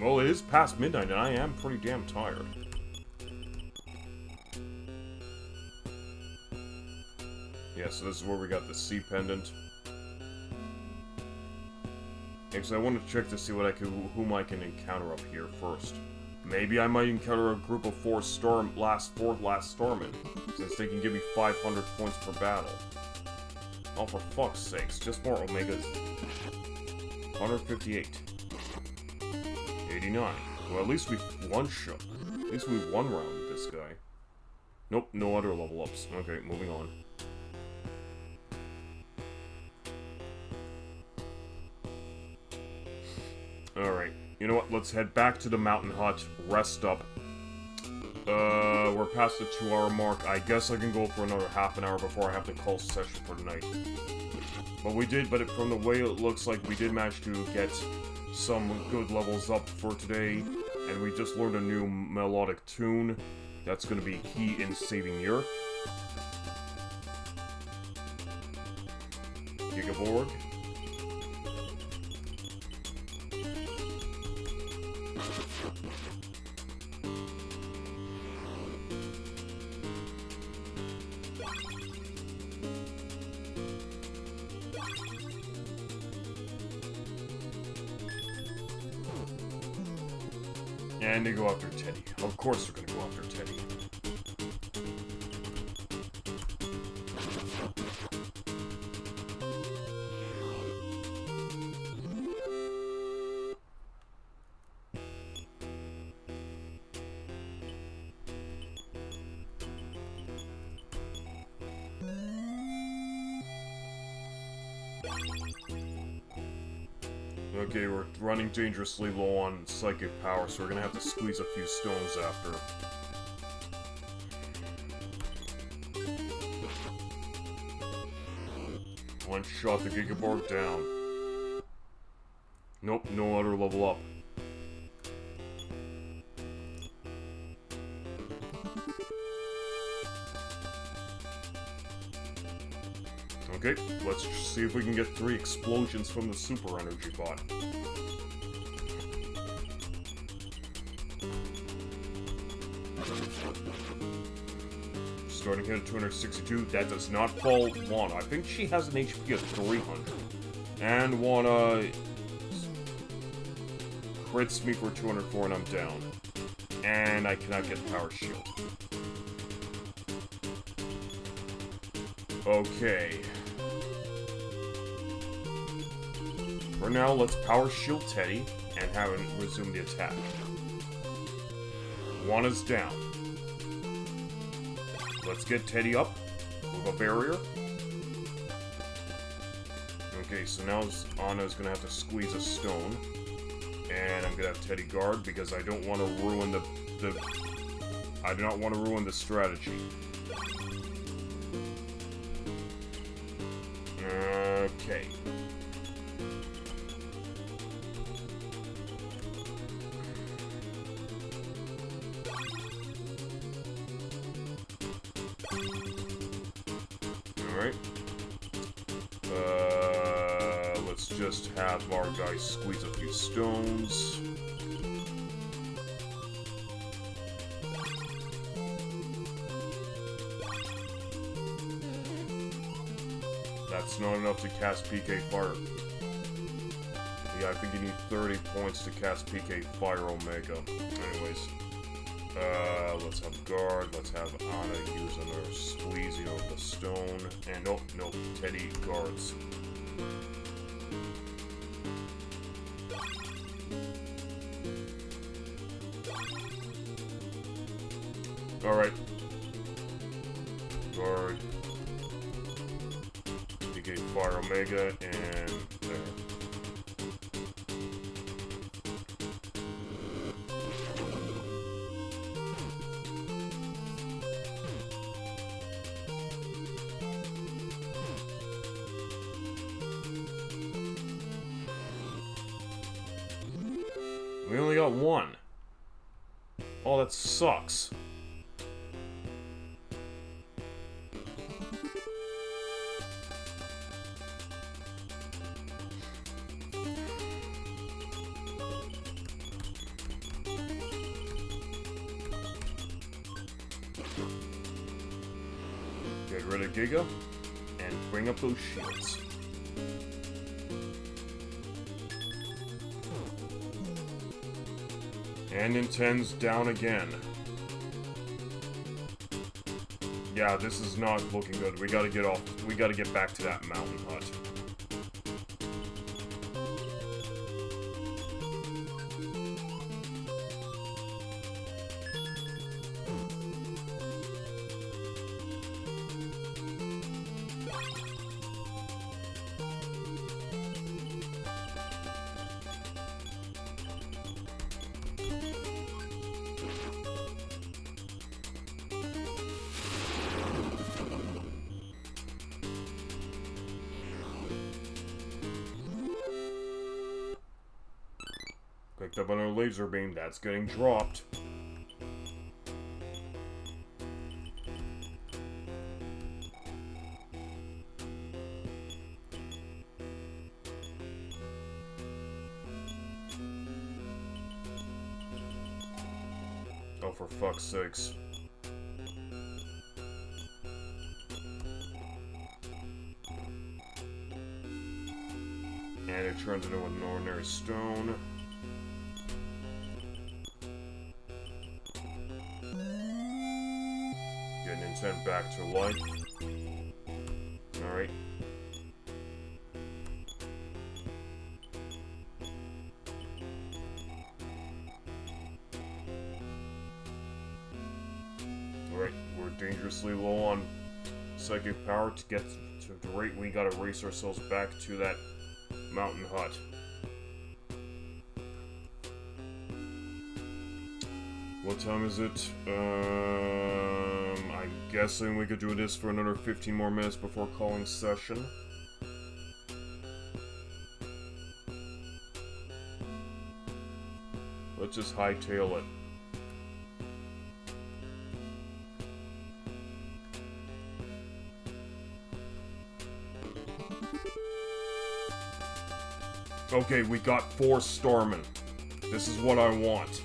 Well, it is past midnight and I am pretty damn tired. Yeah, so this is where we got the sea pendant. Because I want to check to see what whom I can encounter up here first. Maybe I might encounter a group of 4 last Stormin, since they can give me 500 points per battle. Oh, for fuck's sakes, just more Omegas. 158. 89. Well, at least we one-shot. At least we one-rounded this guy. Nope, no other level ups. Okay, moving on. Alright, you know what, let's head back to the mountain hut, rest up. We're past the 2-hour mark. I guess I can go for another half an hour before I have to call session for tonight. But from the way it looks like, we did manage to get some good levels up for today, and we just learned a new melodic tune that's going to be key in saving the Earth. Gigaborg. And they go after Teddy. Of course they're gonna go after Teddy. Okay, we're running dangerously low on psychic power, so we're gonna have to squeeze a few stones after. One shot the Gigabark down. Nope, no other level up. Okay, let's see if we can get 3 explosions from the super energy bot. Starting hit at 262, that does not fall Lana. I think she has an HP of 300. And Lana crits me for 204 and I'm down. And I cannot get Power Shield. Okay. For now, let's Power Shield Teddy and have him resume the attack. One is down. Let's get Teddy up. Move a barrier. Okay, so now Anna's gonna have to squeeze a stone. And I'm gonna have Teddy guard because I don't want to ruin I do not want to ruin the strategy. Okay. Alright. Let's just have our guy squeeze a few stones. That's not enough to cast PK Fire. Yeah, I think you need 30 points to cast PK Fire Omega. Anyways. Let's have guard, let's have Anna use another squeezing of the stone. And nope, Teddy guards. Alright. Guard. PK Fire Omega, and there. We only got one. Oh, that sucks. Get rid of Giga and bring up those shields. And NINTEN's down again. Yeah, this is not looking good. We gotta get back to that mountain hut. Picked up another laser beam, that's getting dropped. Oh, for fuck's sakes. And it turns into an ordinary stone. Okay, Ninten back to life. Alright. Alright, we're dangerously low on psychic power. To get to the rate, we gotta race ourselves back to that mountain hut. What time is it? I'm guessing we could do this for another 15 more minutes before calling session. Let's just hightail it. Okay, we got 4 Starmen. This is what I want.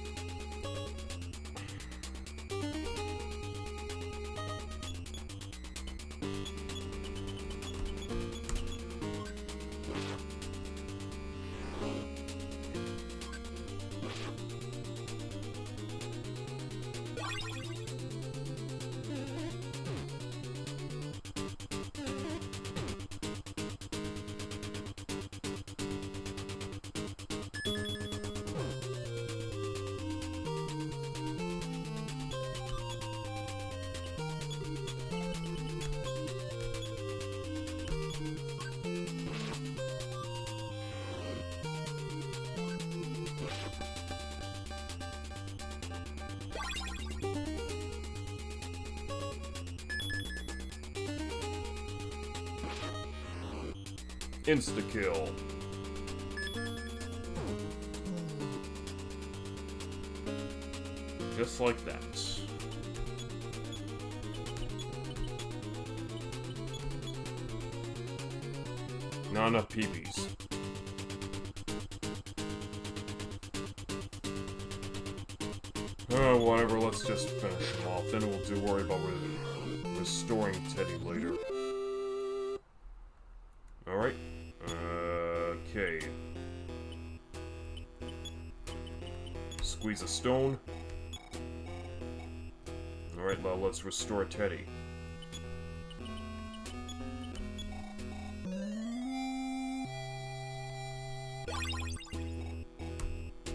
Insta-kill. Just like that. Not enough PBs. Whatever, let's just finish him off. Then we'll worry about restoring Teddy later. Alright. Okay. Squeeze a stone. Alright, well, let's restore Teddy.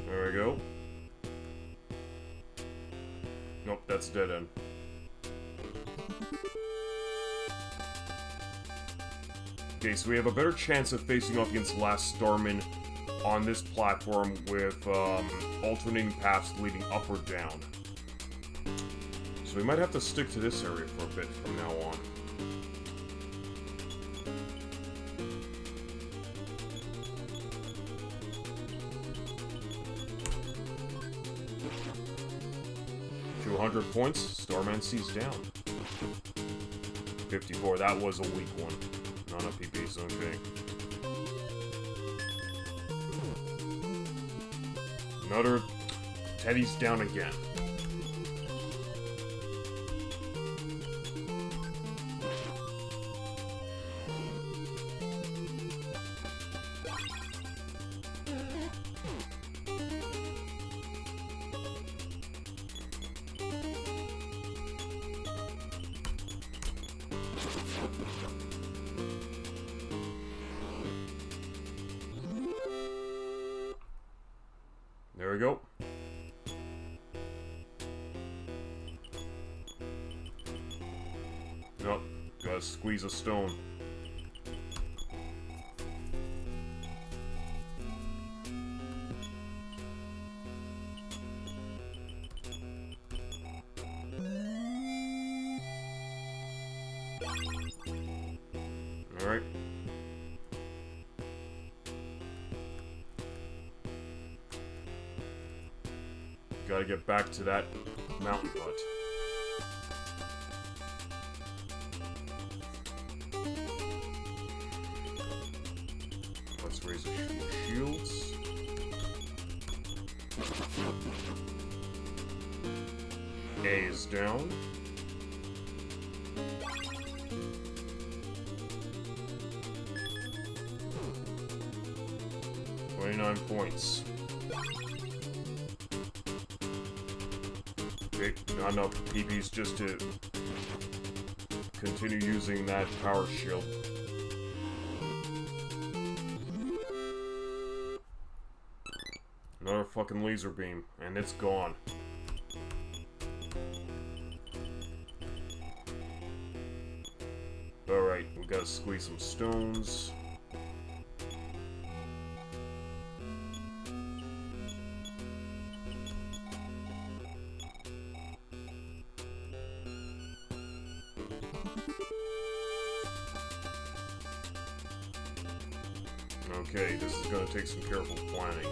There we go. Nope, that's dead end. Okay, so we have a better chance of facing off against Last Starman on this platform with alternating paths leading up or down. So we might have to stick to this area for a bit from now on. $200 points, Starman sees down. 54, that was a weak one. Not enough PPs, okay. Another... Teddy's down again. There we go. Nope, gotta squeeze a stone. Alright. Gotta get back to that mountain hut. Let's raise a few shields. A is down. $29 points. Okay, not enough PBs just to continue using that power shield. Another fucking laser beam, and it's gone. Alright, we gotta squeeze some stones. Okay, this is gonna take some careful planning.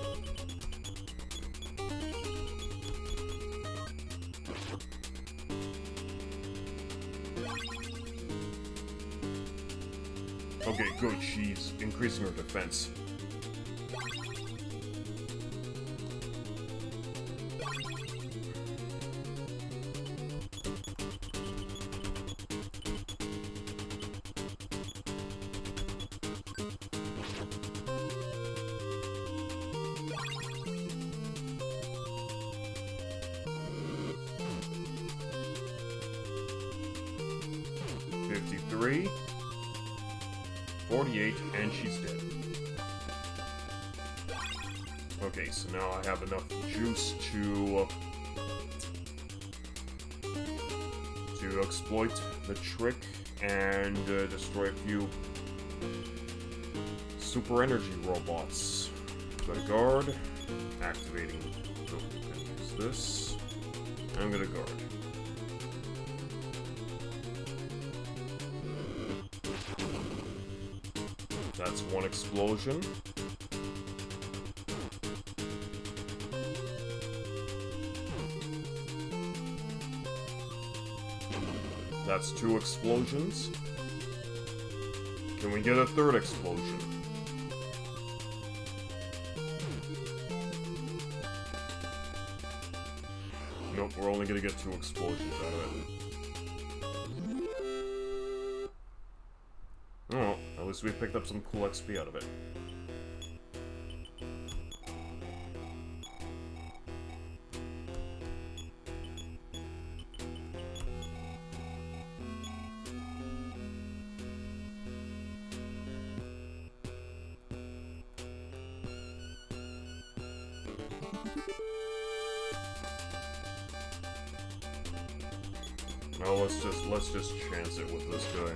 Okay, good, she's increasing her defense. $53, 48, and she's dead. Okay, so now I have enough juice to exploit the trick and destroy a few super energy robots. Got a guard, activating. So I'm gonna use this. I'm gonna guard. That's one explosion. That's two explosions. Can we get a third explosion? Nope, we're only gonna get two explosions out of it. Oh, at least we picked up some cool XP out of it. Now let's just chance it with this guy.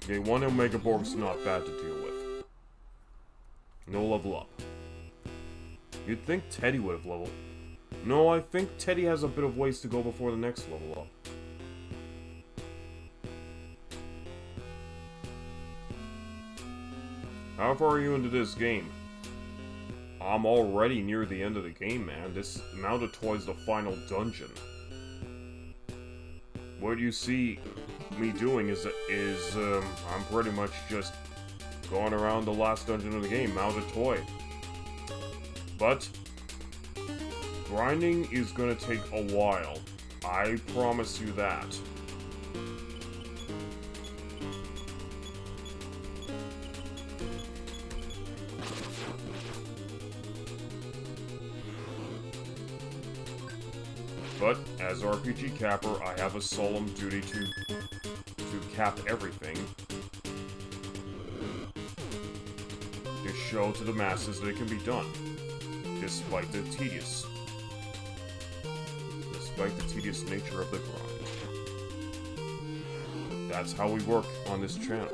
Okay, one Omega Borg's not bad to deal with. No level up. You'd think Teddy would have leveled. No, I think Teddy has a bit of ways to go before the next level up. How far are you into this game? I'm already near the end of the game, man. This Mounted Toy's the final dungeon. What you see me doing is I'm pretty much just going around the last dungeon of the game, Mounted Toy. But grinding is gonna take a while. I promise you that. But, as RPG capper, I have a solemn duty to cap everything. To show to the masses that it can be done. Despite the tedious nature of the grind. That's how we work on this channel.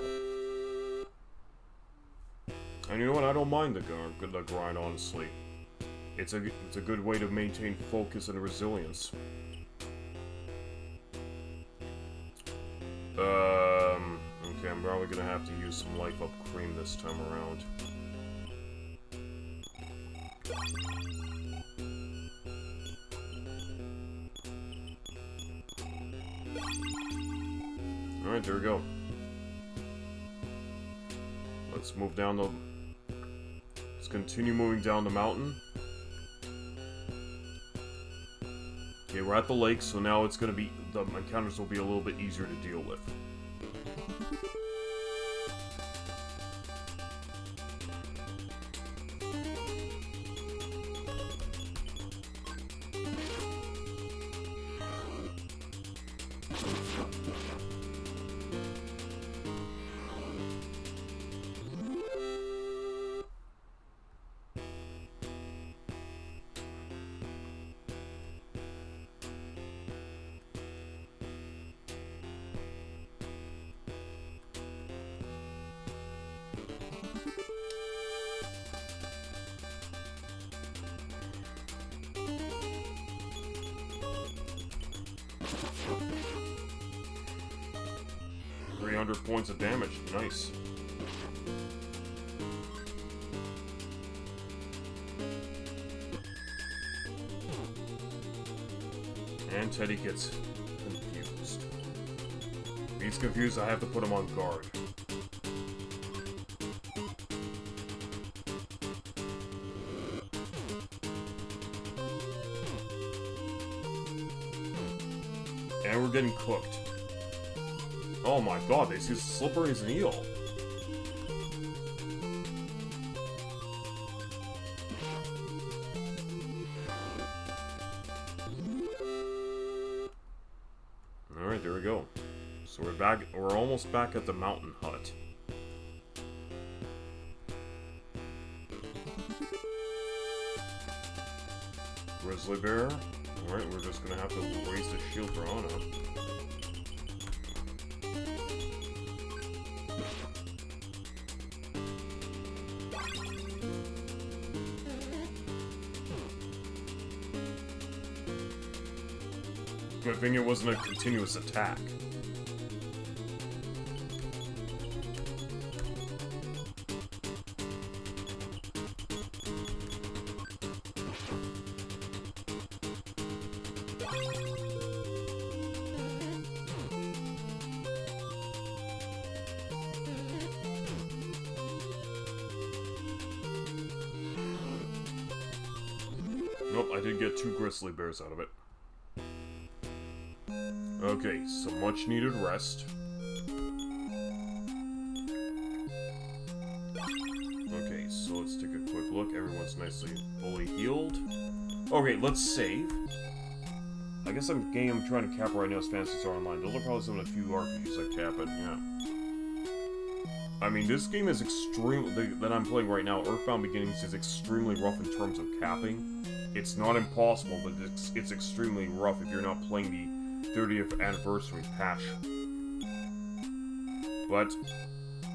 And you know what, I don't mind the grind, honestly. It's a good way to maintain focus and resilience. Okay, I'm probably gonna have to use some life up cream this time around. Alright, there we go. Let's move down the... Let's continue moving down the mountain. Okay, we're at the lake, so now it's gonna be... The encounters will be a little bit easier to deal with. 300 points of damage. Nice. And Teddy gets confused. If he's confused, I have to put him on guard. And we're getting cooked. Oh my god, they see slippery as an eel. Alright, there we go. So we're almost back at the mountain hut. Grizzly bear. Alright, we're just gonna have to raise the shield for Anna. Good thing it wasn't a continuous attack. Nope, I did get 2 grizzly bears out of it. Okay, so much needed rest. Okay, so let's take a quick look. Everyone's nicely fully healed. Okay, let's save. I guess I'm trying to cap right now is Phantasy Star Online. Those are probably some of the few RPGs I cap it, yeah. I mean, this game is that I'm playing right now, EarthBound Beginnings, is extremely rough in terms of capping. It's not impossible, but it's extremely rough if you're not playing the 30th anniversary patch. But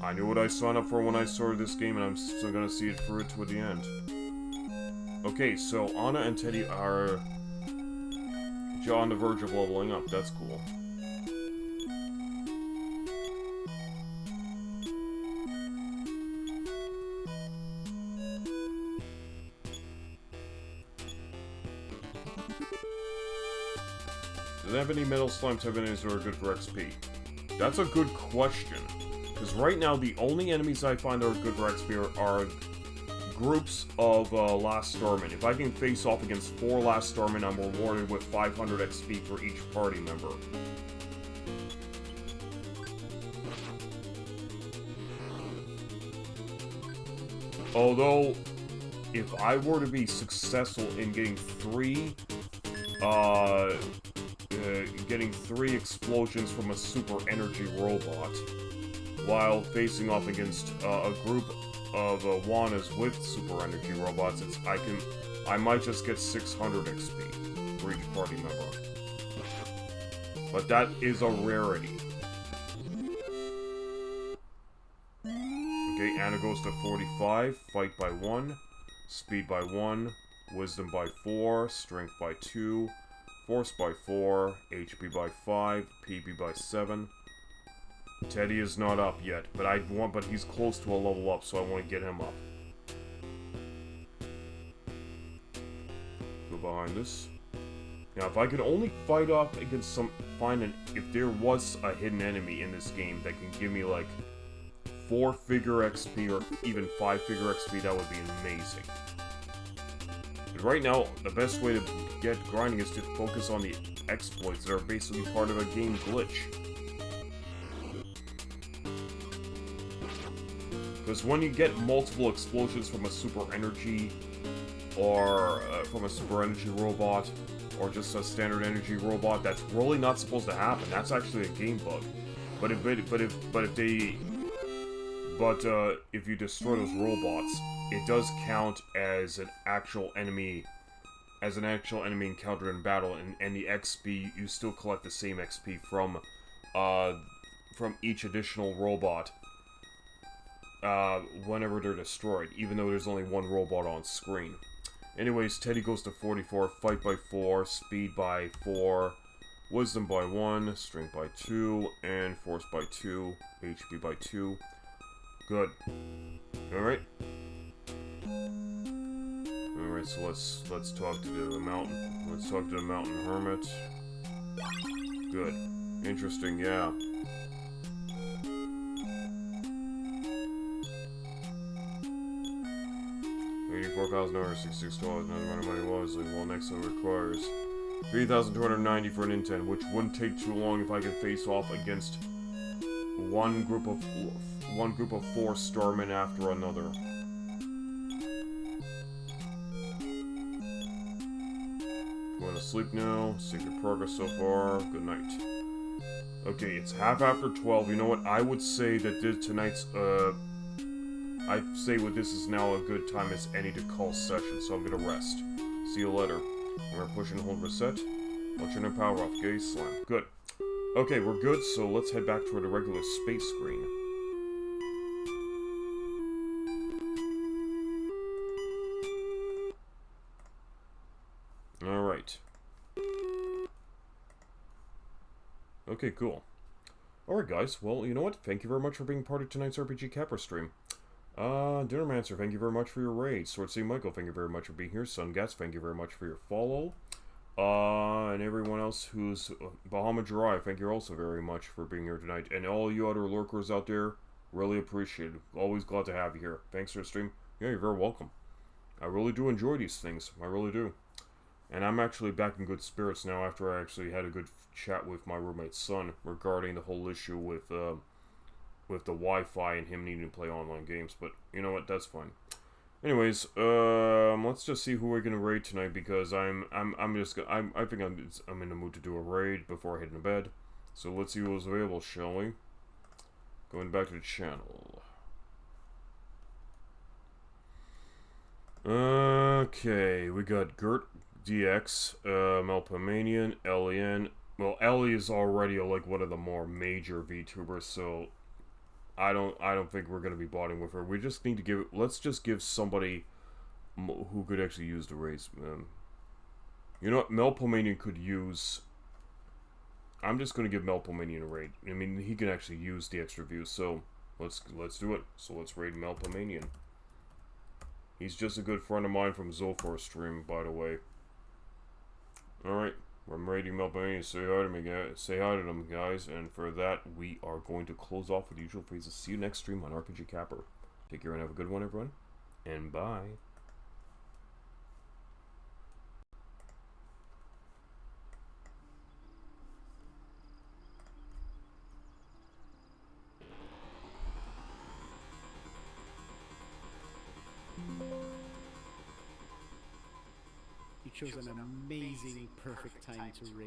I knew what I signed up for when I started this game, and I'm still gonna see it through to the end. Okay, so Anna and Teddy are on the verge of leveling up. That's cool. Do they have any metal slime type enemies that are good for XP? That's a good question. Because right now, the only enemies I find that are good for XP are groups of Last Starman. If I can face off against 4 Last Starman, I'm rewarded with 500 XP for each party member. Although, if I were to be successful in getting 3 explosions from a super energy robot while facing off against a group of Wanas with super energy robots, I might just get 600 XP for each party member. But that is a rarity. Okay, Anna goes to 45, fight by 1, speed by 1, wisdom by 4, strength by 2, force by 4, HP by 5, PP by 7. Teddy is not up yet, but he's close to a level up, so I want to get him up. Go behind this. Now, if I could only fight off against if there was a hidden enemy in this game that can give me like 4-figure XP or even 5-figure XP, that would be amazing. But right now, the best way to get grinding is to focus on the exploits that are basically part of a game glitch. Because when you get multiple explosions from a super energy, or from a super energy robot, or just a standard energy robot, that's really not supposed to happen. That's actually a game bug. But if you destroy those robots, it does count as an actual enemy, encountered in battle, and the XP, you still collect the same XP from each additional robot. Whenever they're destroyed, even though there's only 1 robot on screen. Anyways, Teddy goes to 44, fight by 4, speed by 4, Wisdom by 1, Strength by 2, and Force by 2, HP by 2. Good. Alright. Alright, so let's talk to the mountain. Let's talk to the mountain hermit. Good. Interesting, yeah. $84,966, another amount of money wisely, while next one requires $3,290 for NINTEN, which wouldn't take too long if I could face off against one group of 4 starmen after another. Going to sleep now. Save your progress so far. Good night. Okay, it's half after 12. You know what? I would say that tonight's I'd say this is now a good time as any to call session, so I'm gonna rest. See you later. I'm gonna push and hold reset. Watch your power off. Gay slam. Good. Okay, we're good, so let's head back toward the regular space screen. Alright. Okay, cool. Alright, guys. Well, you know what? Thank you very much for being part of tonight's RPG Capper stream. Dinnermancer, thank you very much for your raid. Sword Sea Michael, thank you very much for being here. Sungats, thank you very much for your follow. And everyone else who's Bahama Jirai, thank you also very much for being here tonight. And all you other lurkers out there, really appreciate it. Always glad to have you here. Thanks for the stream. Yeah, you're very welcome. I really do enjoy these things. I really do. And I'm actually back in good spirits now after I actually had a good chat with my roommate's son regarding the whole issue with the Wi-Fi and him needing to play online games, but you know what, that's fine. Anyways, let's just see who we're gonna raid tonight, because I think I'm in the mood to do a raid before heading to bed. So let's see who's available, shall we? Going back to the channel. Okay, we got Gert DX, Melpomanian, Elian. Well, Ellie is already like one of the more major VTubers, so I don't think we're gonna be botting with her. We just need to let's just give somebody who could actually use the raids. You know what, Melpomanian could use. I'm just gonna give Melpomanian a raid. I mean, he can actually use the extra views, so let's do it. So let's raid Melpomanian. He's just a good friend of mine from Zolfar's stream, by the way. All right. I'm raiding Melpomanian. Say hi to me, guys. Say hi to them, guys. And for that, we are going to close off with the usual phrases. See you next stream on RPG Capper. Take care and have a good one, everyone. And bye. You chose an amazing, perfect time to raid.